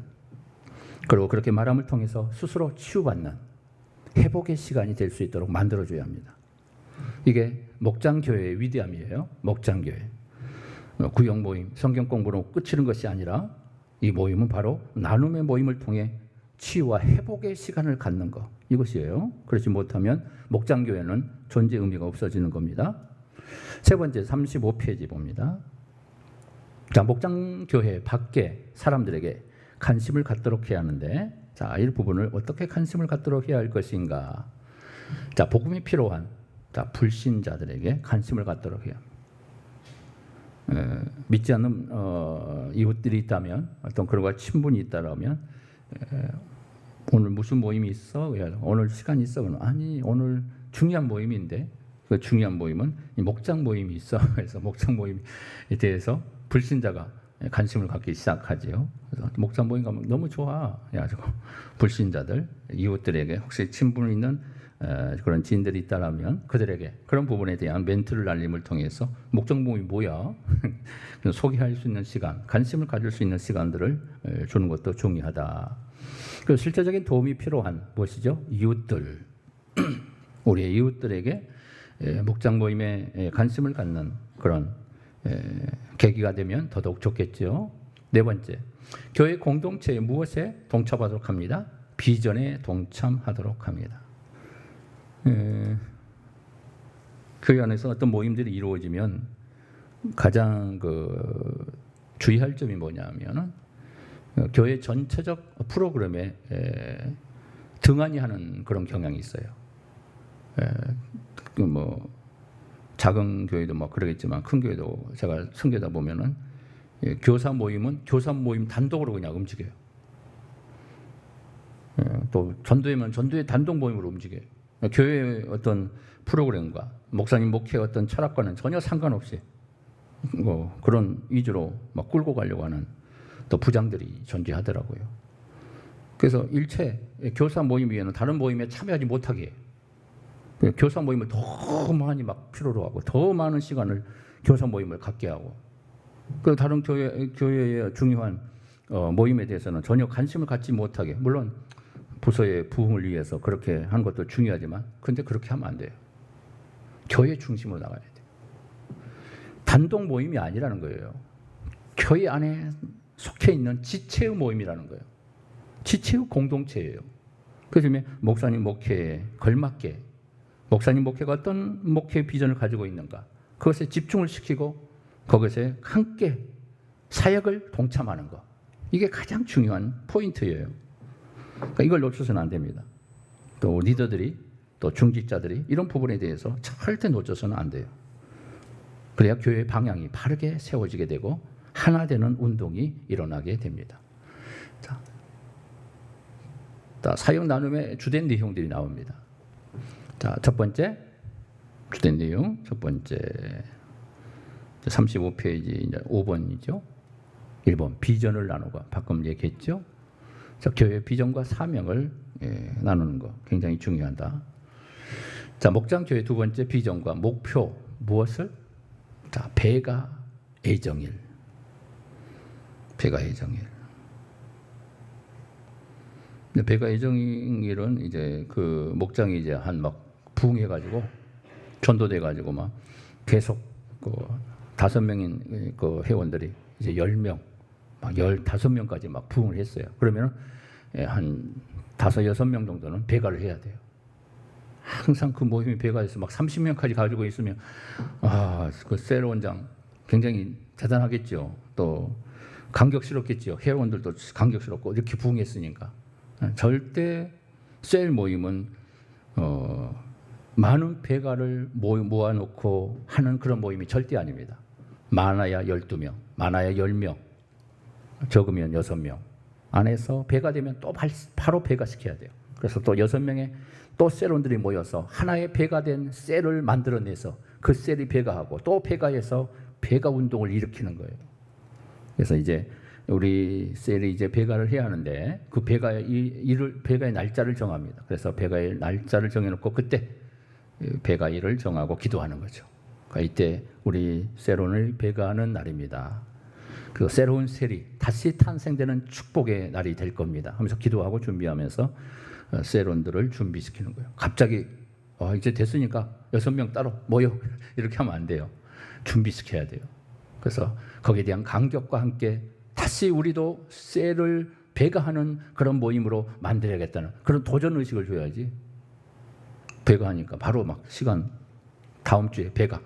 그리고 그렇게 말함을 통해서 스스로 치유받는 회복의 시간이 될 수 있도록 만들어줘야 합니다. 이게 목장교회의 위대함이에요. 목장교회. 구역 모임, 성경 공부로 끝이는 것이 아니라 이 모임은 바로 나눔의 모임을 통해 치유와 회복의 시간을 갖는 것, 이것이에요. 그렇지 못하면 목장교회는 존재 의미가 없어지는 겁니다. 세 번째 35페이지 봅니다. 자, 목장교회 밖에 사람들에게 관심을 갖도록 해야 하는데, 자, 이 부분을 어떻게 관심을 갖도록 해야 할 것인가? 자, 복음이 필요한 불신자들에게 관심을 갖도록 해야 합니다. 믿지 않는 이웃들이 있다면, 어떤 그런 친분이 있다면, 오늘 무슨 모임이 있어? 오늘 시간 있어? 아니, 오늘 중요한 모임인데, 그 중요한 모임은 목장 모임이 있어. 그래서 목장 모임에 대해서 불신자가 관심을 갖기 시작하지요. 그래서 목장 모임 가면 너무 좋아. 그래가지고 불신자들, 이웃들에게 혹시 친분 있는 그런 지인들이 있다면 그들에게 그런 부분에 대한 멘트를 날림을 통해서 목장 모임이 뭐야? 소개할 수 있는 시간, 관심을 가질 수 있는 시간들을 주는 것도 중요하다. 그리고 실제적인 도움이 필요한 무엇이죠? 이웃들, 우리의 이웃들에게 목장 모임에 관심을 갖는 그런 계기가 되면 더더욱 좋겠죠. 네 번째, 교회 공동체의 무엇에 동참하도록 합니다? 비전에 동참하도록 합니다. 교회 안에서 어떤 모임들이 이루어지면 가장 주의할 점이 뭐냐면은 교회 전체적 프로그램에 등한히 하는 그런 경향이 있어요. 뭐 작은 교회도 뭐 그러겠지만 큰 교회도 제가 선교다 보면은 교사 모임은 교사 모임 단독으로 그냥 움직여요. 또 전도회면 전도회 단독 모임으로 움직여요. 교회의 어떤 프로그램과 목사님 목회의 어떤 철학과는 전혀 상관없이 그런 위주로 막 끌고 가려고 하는 또 부장들이 존재하더라고요. 그래서 일체 교사 모임 위에는 다른 모임에 참여하지 못하게 해요. 교사 모임을 더 많이 막 필요로 하고 더 많은 시간을 교사 모임을 갖게 하고, 그 다른 교회의 중요한 모임에 대해서는 전혀 관심을 갖지 못하게, 물론 부서의 부흥을 위해서 그렇게 하는 것도 중요하지만, 근데 그렇게 하면 안 돼요. 교회 중심으로 나가야 돼요. 단독 모임이 아니라는 거예요. 교회 안에 속해 있는 지체의 모임이라는 거예요. 지체의 공동체예요. 그래서 목사님 목회에 걸맞게 목사님 목회가 어떤 목회 비전을 가지고 있는가, 그것에 집중을 시키고 그것에 함께 사역을 동참하는 것, 이게 가장 중요한 포인트예요. 그러니까 이걸 놓쳐서는 안 됩니다. 또 리더들이, 또 중직자들이 이런 부분에 대해서 절대 놓쳐서는 안 돼요. 그래야 교회의 방향이 바르게 세워지게 되고 하나 되는 운동이 일어나게 됩니다. 자, 사역 나눔의 주된 내용들이 나옵니다. 자, 첫 번째 주된 내용, 첫 번째 35페이지 5번이죠. 1번 비전을 나누고, 방금 얘기했죠. 자, 교회 비전과 사명을 나누는 거 굉장히 중요하다. 자, 목장교회 두 번째 비전과 목표, 무엇을? 자, 배가 애정일. 배가 애정일. 배가 애정일은 이제 그 목장이 이제 막 부흥해가지고 전도돼가지고 막 계속 5명인 그 회원들이 이제 10명, 막 15명까지 막 부흥을 했어요. 그러면 한 5, 6명 정도는 배가를 해야 돼요. 항상 그 모임이 배가해서 막 30명까지 가지고 있으면 그 셀 원장 굉장히 대단하겠죠. 또 감격스럽겠죠. 회원들도 감격스럽고 이렇게 부흥했으니까. 절대 셀 모임은 많은 배가를 모아놓고 하는 그런 모임이 절대 아닙니다. 많아야 12명, 많아야 10명, 적으면 6명 안에서 배가 되면 또 바로 배가 시켜야 돼요. 그래서 또 6명의 또 셀원들이 모여서 하나의 배가 된 셀을 만들어내서 그 셀이 배가하고 또 배가해서 배가 운동을 일으키는 거예요. 그래서 이제 우리 셀이 이제 배가를 해야 하는데 그 배가의 날짜를 정합니다. 그래서 배가의 날짜를 정해놓고 그때 배가 일을 정하고 기도하는 거죠. 그러니까 이때 우리 셀원을 배가하는 날입니다. 그 새로운 셀이 다시 탄생되는 축복의 날이 될 겁니다 하면서 기도하고 준비하면서 셀원들을 준비시키는 거예요. 갑자기 이제 됐으니까 6명 따로 모여 이렇게 하면 안 돼요. 준비시켜야 돼요. 그래서 거기에 대한 간격과 함께 다시 우리도 셀을 배가하는 그런 모임으로 만들어야겠다는 그런 도전의식을 줘야지. 배가하니까 바로 막 시간 다음 주에 배가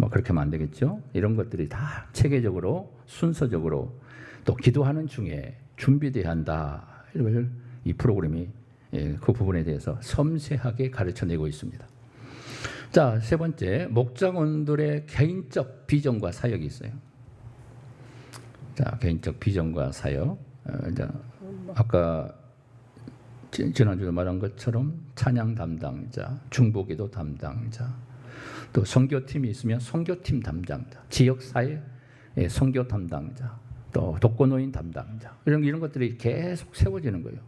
그렇게 하면 안 되겠죠. 이런 것들이 다 체계적으로 순서적으로 또 기도하는 중에 준비돼야 한다. 이걸 이 프로그램이 그 부분에 대해서 섬세하게 가르쳐내고 있습니다. 자, 세 번째, 목장원들의 개인적 비전과 사역이 있어요. 자, 개인적 비전과 사역. 아까 지난주에 말한 것처럼 찬양 담당자, 중보기도 담당자, 또 선교팀이 있으면 선교팀 담당자, 지역사회 선교 담당자, 또 독거노인 담당자 이런 것들이 계속 세워지는 거예요.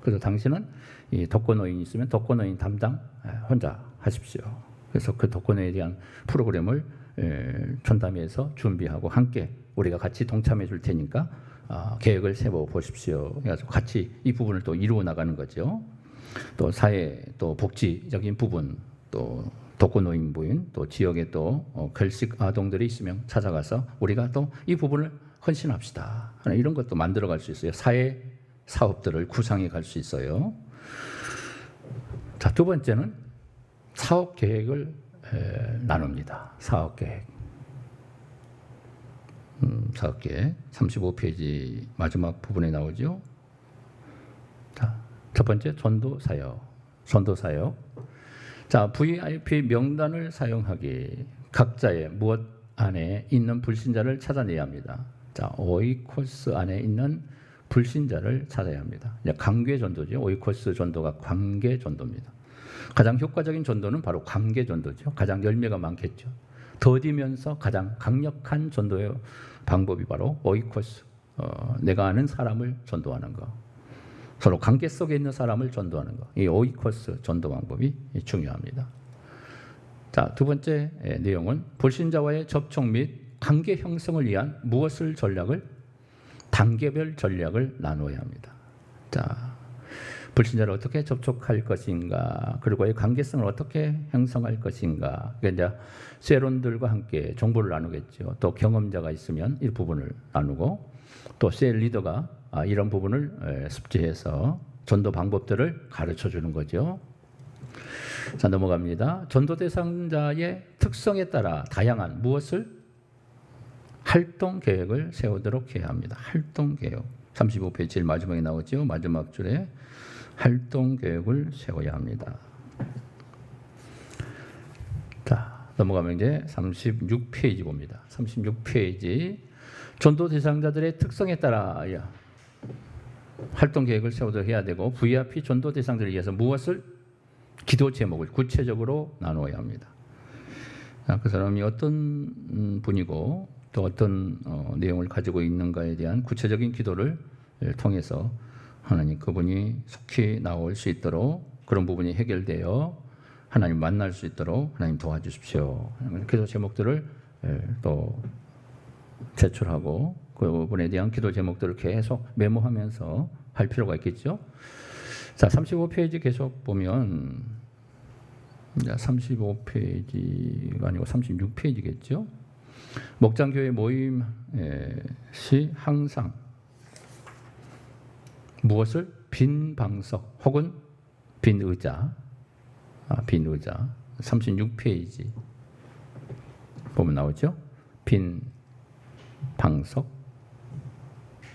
그래서 당신은 이 독거노인이 있으면 독거노인 담당 혼자 하십시오. 그래서 그 독거노인에 대한 프로그램을 전담회에서 준비하고 함께 우리가 같이 동참해 줄 테니까 계획을 세워 보십시오. 그래서 같이 이 부분을 또 이루어 나가는 거죠. 또 사회 또 복지적인 부분 또 독거노인 부인 또 지역에 또 결식 아동들이 있으면 찾아가서 우리가 또 이 부분을 헌신합시다. 이런 것도 만들어갈 수 있어요. 사회 사업들을 구상해 갈 수 있어요. 자, 두 번째는 사업 계획을 나눕니다. 사업 계획. 사업 계획 35페이지 마지막 부분에 나오죠. 자, 첫 번째 전도 사역. 자, VIP 명단을 사용하기. 각자의 무엇 안에 있는 불신자를 찾아내야 합니다. 자, 오이코스 안에 있는 불신자를 찾아야 합니다. 관계 전도죠. 오이코스 전도가 관계 전도입니다. 가장 효과적인 전도는 바로 관계 전도죠. 가장 열매가 많겠죠. 더디면서 가장 강력한 전도의 방법이 바로 오이코스. 내가 아는 사람을 전도하는 거. 서로 관계 속에 있는 사람을 전도하는 것. 이 오이코스 전도 방법이 중요합니다. 자, 두 번째 내용은 불신자와의 접촉 및 관계 형성을 위한 단계별 전략을 나눠야 합니다. 자, 불신자를 어떻게 접촉할 것인가, 그리고 이 관계성을 어떻게 형성할 것인가. 그러니까 이제 셀원들과 함께 정보를 나누겠죠. 또 경험자가 있으면 이 부분을 나누고, 또 셀 리더가 이런 부분을 습지해서 전도 방법들을 가르쳐 주는 거죠. 자, 넘어갑니다. 전도 대상자의 특성에 따라 다양한 활동 계획을 세우도록 해야 합니다. 활동 계획. 35페이지 제일 마지막에 나오죠. 마지막 줄에 활동 계획을 세워야 합니다. 자, 넘어가면 이제 36페이지 봅니다. 36페이지. 전도 대상자들의 특성에 따라 활동 계획을 세우도록 해야 되고, VIP 전도 대상자를 위해서 기도 제목을 구체적으로 나누어야 합니다. 그 사람이 어떤 분이고 또 어떤 내용을 가지고 있는가에 대한 구체적인 기도를 통해서 하나님 그분이 속히 나올 수 있도록, 그런 부분이 해결되어 하나님 만날 수 있도록 하나님 도와주십시오. 기도 제목들을 또 제출하고 그분에 대한 기도 제목들을 계속 메모하면서 할 필요가 있겠죠. 자, 35페이지 계속 보면 35페이지가 아니고 36페이지겠죠. 목장교회 모임 시 항상 무엇을? 빈 방석 혹은 빈 의자. 36페이지 보면 나오죠. 빈 방석,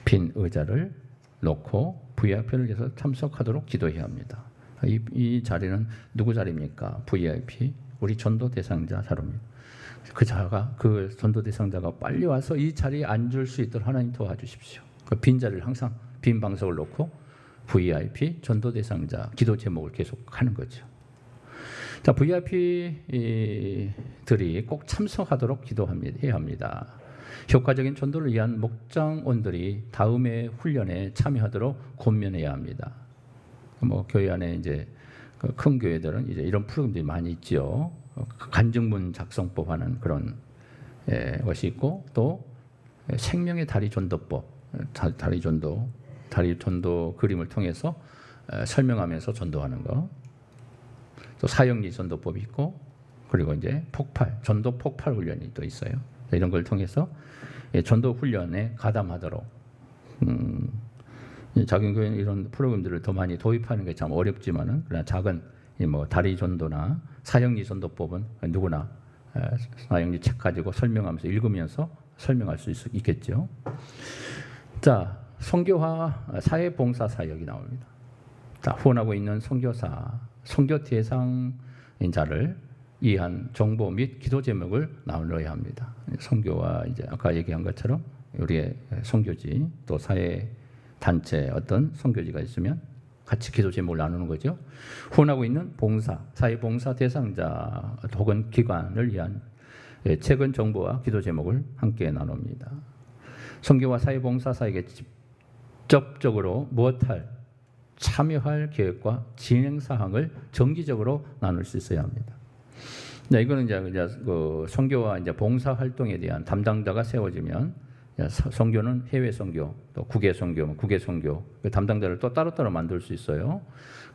빈 의자를 놓고 VIP를 위해서 참석하도록 기도해야 합니다. 이 자리는 누구 자리입니까? VIP, 우리 전도 대상자 자리입니다. 그 전도 대상자가 빨리 와서 이 자리에 앉을 수 있도록 하나님 도와주십시오. 그 빈 자리를 항상 빈 방석을 놓고 VIP, 전도 대상자, 기도 제목을 계속 하는 거죠. 자, VIP들이 꼭 참석하도록 해야 합니다. 효과적인 전도를 위한 목장원들이 다음의 훈련에 참여하도록 권면해야 합니다. 뭐 교회 안에 이제 큰 교회들은 이제 이런 프로그램들이 많이 있죠. 간증문 작성법하는 그런 것이 있고, 또 생명의 다리 전도법, 다리 전도 그림을 통해서 설명하면서 전도하는 거. 또 사형리 전도법이 있고, 그리고 이제 전도 폭발 훈련이 또 있어요. 이런 걸 통해서 전도 훈련에 가담하도록, 작은 교회는 이런 프로그램들을 더 많이 도입하는 게 참 어렵지만은, 그러나 작은 뭐 다리 전도나 사형리 전도법은 누구나 사형리 책 가지고 설명하면서 읽으면서 설명할 수 있겠죠. 자, 선교화 사회봉사 사역이 나옵니다. 자, 후원하고 있는 선교사, 선교 대상자를 위한 정보 및 기도 제목을 나눠야 합니다. 선교와 이제 아까 얘기한 것처럼 우리의 선교지, 또 사회 단체 어떤 선교지가 있으면 같이 기도 제목을 나누는 거죠. 후원하고 있는 사회봉사 대상자 혹은 기관을 위한 최근 정보와 기도 제목을 함께 나눕니다. 선교와 사회봉사 사역에 직접적으로 참여할 계획과 진행 사항을 정기적으로 나눌 수 있어야 합니다. 네, 이거는 이제 그 선교와 이제 봉사 활동에 대한 담당자가 세워지면, 선교는 해외 선교, 또 국외 선교, 그 담당자를 또 따로따로 만들 수 있어요.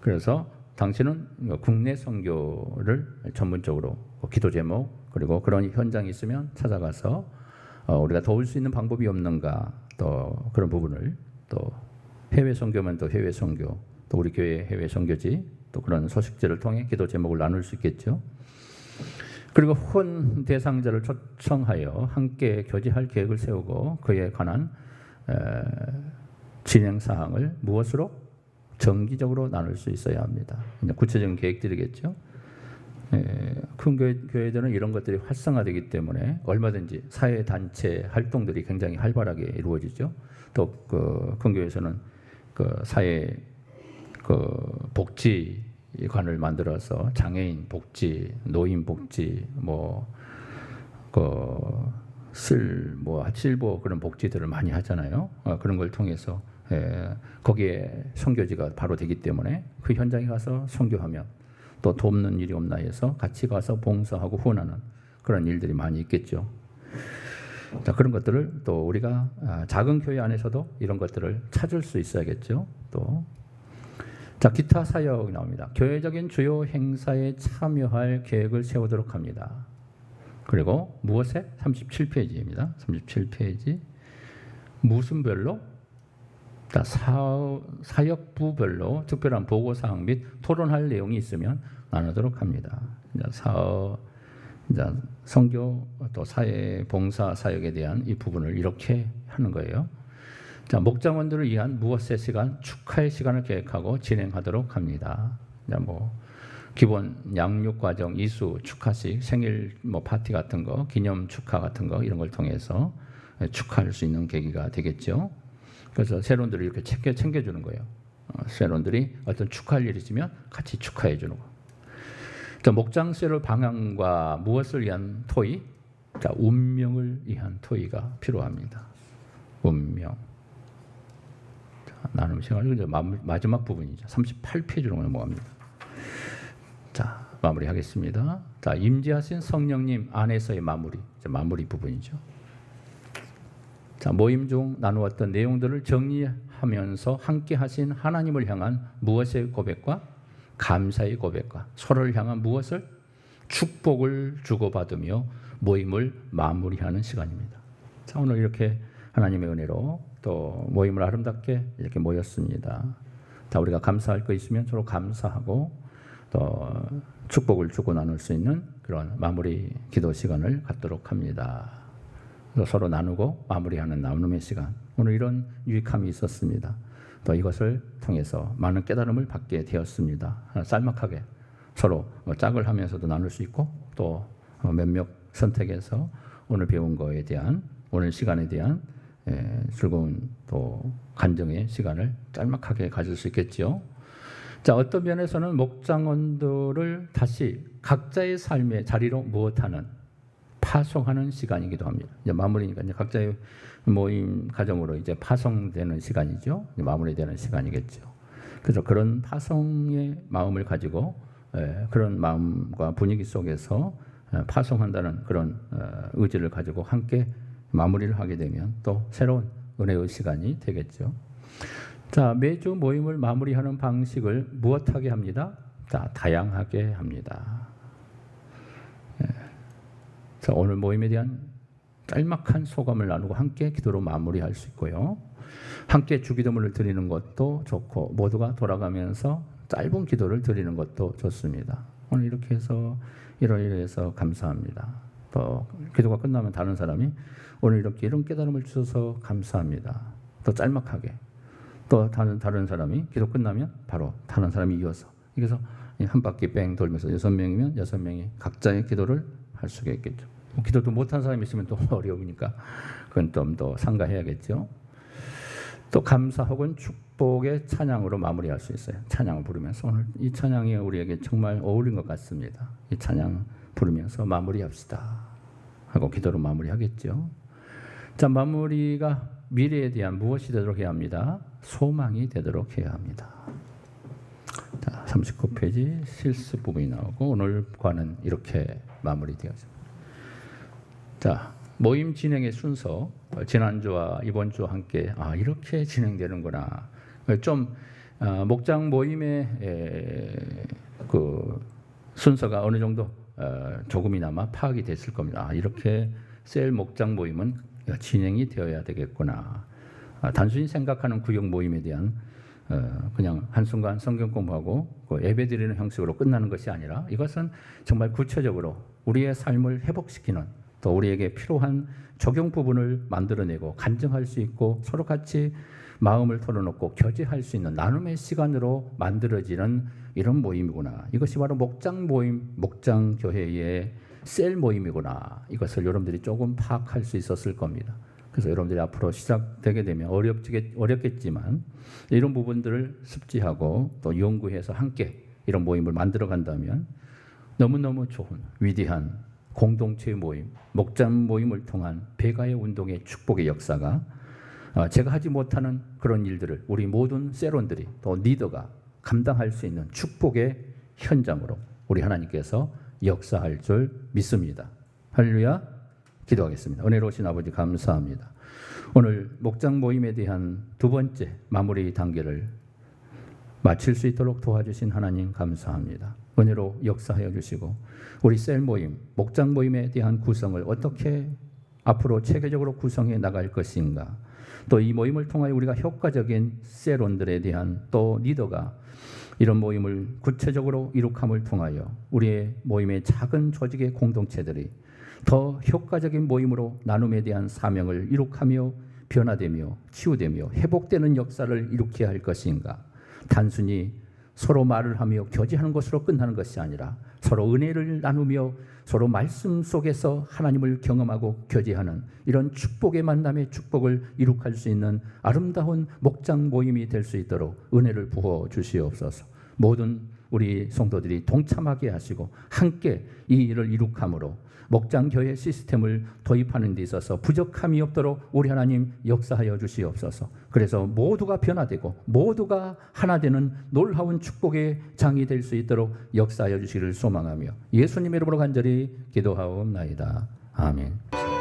그래서 당신은 국내 선교를 전문적으로 기도 제목, 그리고 그런 현장이 있으면 찾아가서 우리가 도울 수 있는 방법이 없는가, 또 그런 부분을, 또 해외 선교면 또 해외 선교, 또 우리 교회 해외 선교지, 또 그런 소식지를 통해 기도 제목을 나눌 수 있겠죠. 그리고 후원 대상자를 초청하여 함께 교제할 계획을 세우고 그에 관한 진행 사항을 무엇으로 정기적으로 나눌 수 있어야 합니다. 구체적인 계획들이겠죠. 큰 교회들은 이런 것들이 활성화되기 때문에 얼마든지 사회 단체 활동들이 굉장히 활발하게 이루어지죠. 또 큰 교회에서는 사회 복지관을 만들어서 장애인 복지, 노인 복지, 실보 그런 복지들을 많이 하잖아요. 그런 걸 통해서 거기에 선교지가 바로 되기 때문에 그 현장에 가서 선교하면 또 돕는 일이 없나 해서 같이 가서 봉사하고 후원하는 그런 일들이 많이 있겠죠. 자, 그런 것들을 또 우리가 작은 교회 안에서도 이런 것들을 찾을 수 있어야겠죠. 또 자, 기타 사역이 나옵니다. 교회적인 주요 행사에 참여할 계획을 세우도록 합니다. 그리고 무엇에? 37페이지입니다. 37페이지. 무슨 별로? 자, 사역부별로 특별한 보고사항 및 토론할 내용이 있으면 나누도록 합니다. 선교 또 사회 봉사 사역에 대한 이 부분을 이렇게 하는 거예요. 자, 목장원들을 위한 무엇의 시간, 축하의 시간을 계획하고 진행하도록 합니다. 기본 양육 과정, 이수, 축하식, 생일 파티 같은 거, 기념 축하 같은 거 이런 걸 통해서 축하할 수 있는 계기가 되겠죠. 그래서 세론들을 이렇게 챙겨주는 거예요. 세론들이 어떤 축하할 일이 있으면 같이 축하해 주는 거. 자, 목장세로 방향과 무엇을 위한 토의? 자, 운명을 위한 토의가 필요합니다. 운명. 자, 나눔 생활 이제 마지막 부분이죠. 38페이지로 넘어갑니다. 자, 마무리하겠습니다. 자, 임재하신 성령님 안에서의 마무리 부분이죠. 자, 모임 중 나누었던 내용들을 정리하면서 함께 하신 하나님을 향한 무엇의 고백과 감사의 고백과 서로를 향한 무엇을? 축복을 주고받으며 모임을 마무리하는 시간입니다. 자, 오늘 이렇게 하나님의 은혜로 또 모임을 아름답게 이렇게 모였습니다. 자, 우리가 감사할 거 있으면 서로 감사하고 또 축복을 주고 나눌 수 있는 그런 마무리 기도 시간을 갖도록 합니다. 서로 나누고 마무리하는 나눔의 시간. 오늘 이런 유익함이 있었습니다. 또 이것을 통해서 많은 깨달음을 받게 되었습니다. 쌀막하게 서로 짝을 하면서도 나눌 수 있고 또 몇몇 선택해서 오늘 배운 거에 대한 오늘 시간에 대한 즐거운 또 간증의 시간을 짤막하게 가질 수 있겠지요. 자, 어떤 면에서는 목장원들을 다시 각자의 삶의 자리로 무엇하는 파송하는 시간이기도 합니다. 이제 마무리니까 이제 각자의 모임 가정으로 이제 파송되는 시간이죠. 이제 마무리되는 시간이겠죠. 그래서 그런 파송의 마음을 가지고 그런 마음과 분위기 속에서 파송한다는 그런 의지를 가지고 함께 마무리를 하게 되면 또 새로운 은혜의 시간이 되겠죠. 자, 매주 모임을 마무리하는 방식을 무엇하게 합니다? 자, 다양하게 합니다. 자, 오늘 모임에 대한 짤막한 소감을 나누고 함께 기도로 마무리할 수 있고요. 함께 주기도문을 드리는 것도 좋고 모두가 돌아가면서 짧은 기도를 드리는 것도 좋습니다. 오늘 이렇게 해서 이러이러해서 감사합니다. 또 기도가 끝나면 다른 사람이 오늘 이렇게 이런 깨달음을 주셔서 감사합니다. 또 짤막하게 또 다른 사람이 기도 끝나면 바로 다른 사람이 이어서 그래서 한 바퀴 뺑 돌면서 6명이면 6명이 각자의 기도를 할 수가 있겠죠. 기도도 못한 사람이 있으면 또 어려우니까 그건 좀 더 상가해야겠죠. 또 감사 혹은 축복의 찬양으로 마무리할 수 있어요. 찬양을 부르면서 오늘 이 찬양이 우리에게 정말 어울린 것 같습니다. 이 찬양 부르면서 마무리합시다 하고 기도로 마무리하겠죠. 자, 마무리가 미래에 대한 무엇이 되도록 해야 합니다? 소망이 되도록 해야 합니다. 자, 39페이지 실습 부분이 나오고 오늘과는 이렇게 마무리되었습니다. 자, 모임 진행의 순서 지난주와 이번 주와 함께 이렇게 진행되는구나. 좀 목장 모임의 그 순서가 어느 정도 조금이나마 파악이 됐을 겁니다. 이렇게 셀 목장 모임은 진행이 되어야 되겠구나. 단순히 생각하는 구역 모임에 대한 그냥 한순간 성경 공부하고 예배 드리는 형식으로 끝나는 것이 아니라 이것은 정말 구체적으로 우리의 삶을 회복시키는 또 우리에게 필요한 적용 부분을 만들어내고 간증할 수 있고 서로 같이 마음을 털어놓고 교제할 수 있는 나눔의 시간으로 만들어지는 이런 모임이구나. 이것이 바로 목장 모임, 목장 교회의 셀 모임이구나. 이것을 여러분들이 조금 파악할 수 있었을 겁니다. 그래서 여러분들이 앞으로 시작되게 되면 어렵겠지만 이런 부분들을 습지하고 또 연구해서 함께 이런 모임을 만들어 간다면 너무너무 좋은 위대한 공동체의 모임, 목장 모임을 통한 배가의 운동의 축복의 역사가 제가 하지 못하는 그런 일들을 우리 모든 셀원들이 또 리더가 감당할 수 있는 축복의 현장으로 우리 하나님께서 역사할 줄 믿습니다. 할렐루야. 기도하겠습니다. 은혜로우신 아버지 감사합니다. 오늘 목장 모임에 대한 두 번째 마무리 단계를 마칠 수 있도록 도와주신 하나님 감사합니다. 은혜로 역사하여 주시고 우리 셀 모임, 목장 모임에 대한 구성을 어떻게 앞으로 체계적으로 구성해 나갈 것인가, 또 이 모임을 통하여 우리가 효과적인 셀원들에 대한 또 리더가 이런 모임을 구체적으로 이룩함을 통하여 우리의 모임의 작은 조직의 공동체들이 더 효과적인 모임으로 나눔에 대한 사명을 이룩하며 변화되며 치유되며 회복되는 역사를 이룩해 할 것인가. 단순히 서로 말을 하며 교제하는 것으로 끝나는 것이 아니라 서로 은혜를 나누며 서로 말씀 속에서 하나님을 경험하고 교제하는 이런 축복의 만남의 축복을 이룩할 수 있는 아름다운 목장 모임이 될 수 있도록 은혜를 부어 주시옵소서. 모든 우리 성도들이 동참하게 하시고 함께 이 일을 이룩함으로 목장교회 시스템을 도입하는 데 있어서 부족함이 없도록 우리 하나님 역사하여 주시옵소서. 그래서 모두가 변화되고 모두가 하나 되는 놀라운 축복의 장이 될 수 있도록 역사하여 주시기를 소망하며 예수님의 이름으로 간절히 기도하옵나이다. 아멘.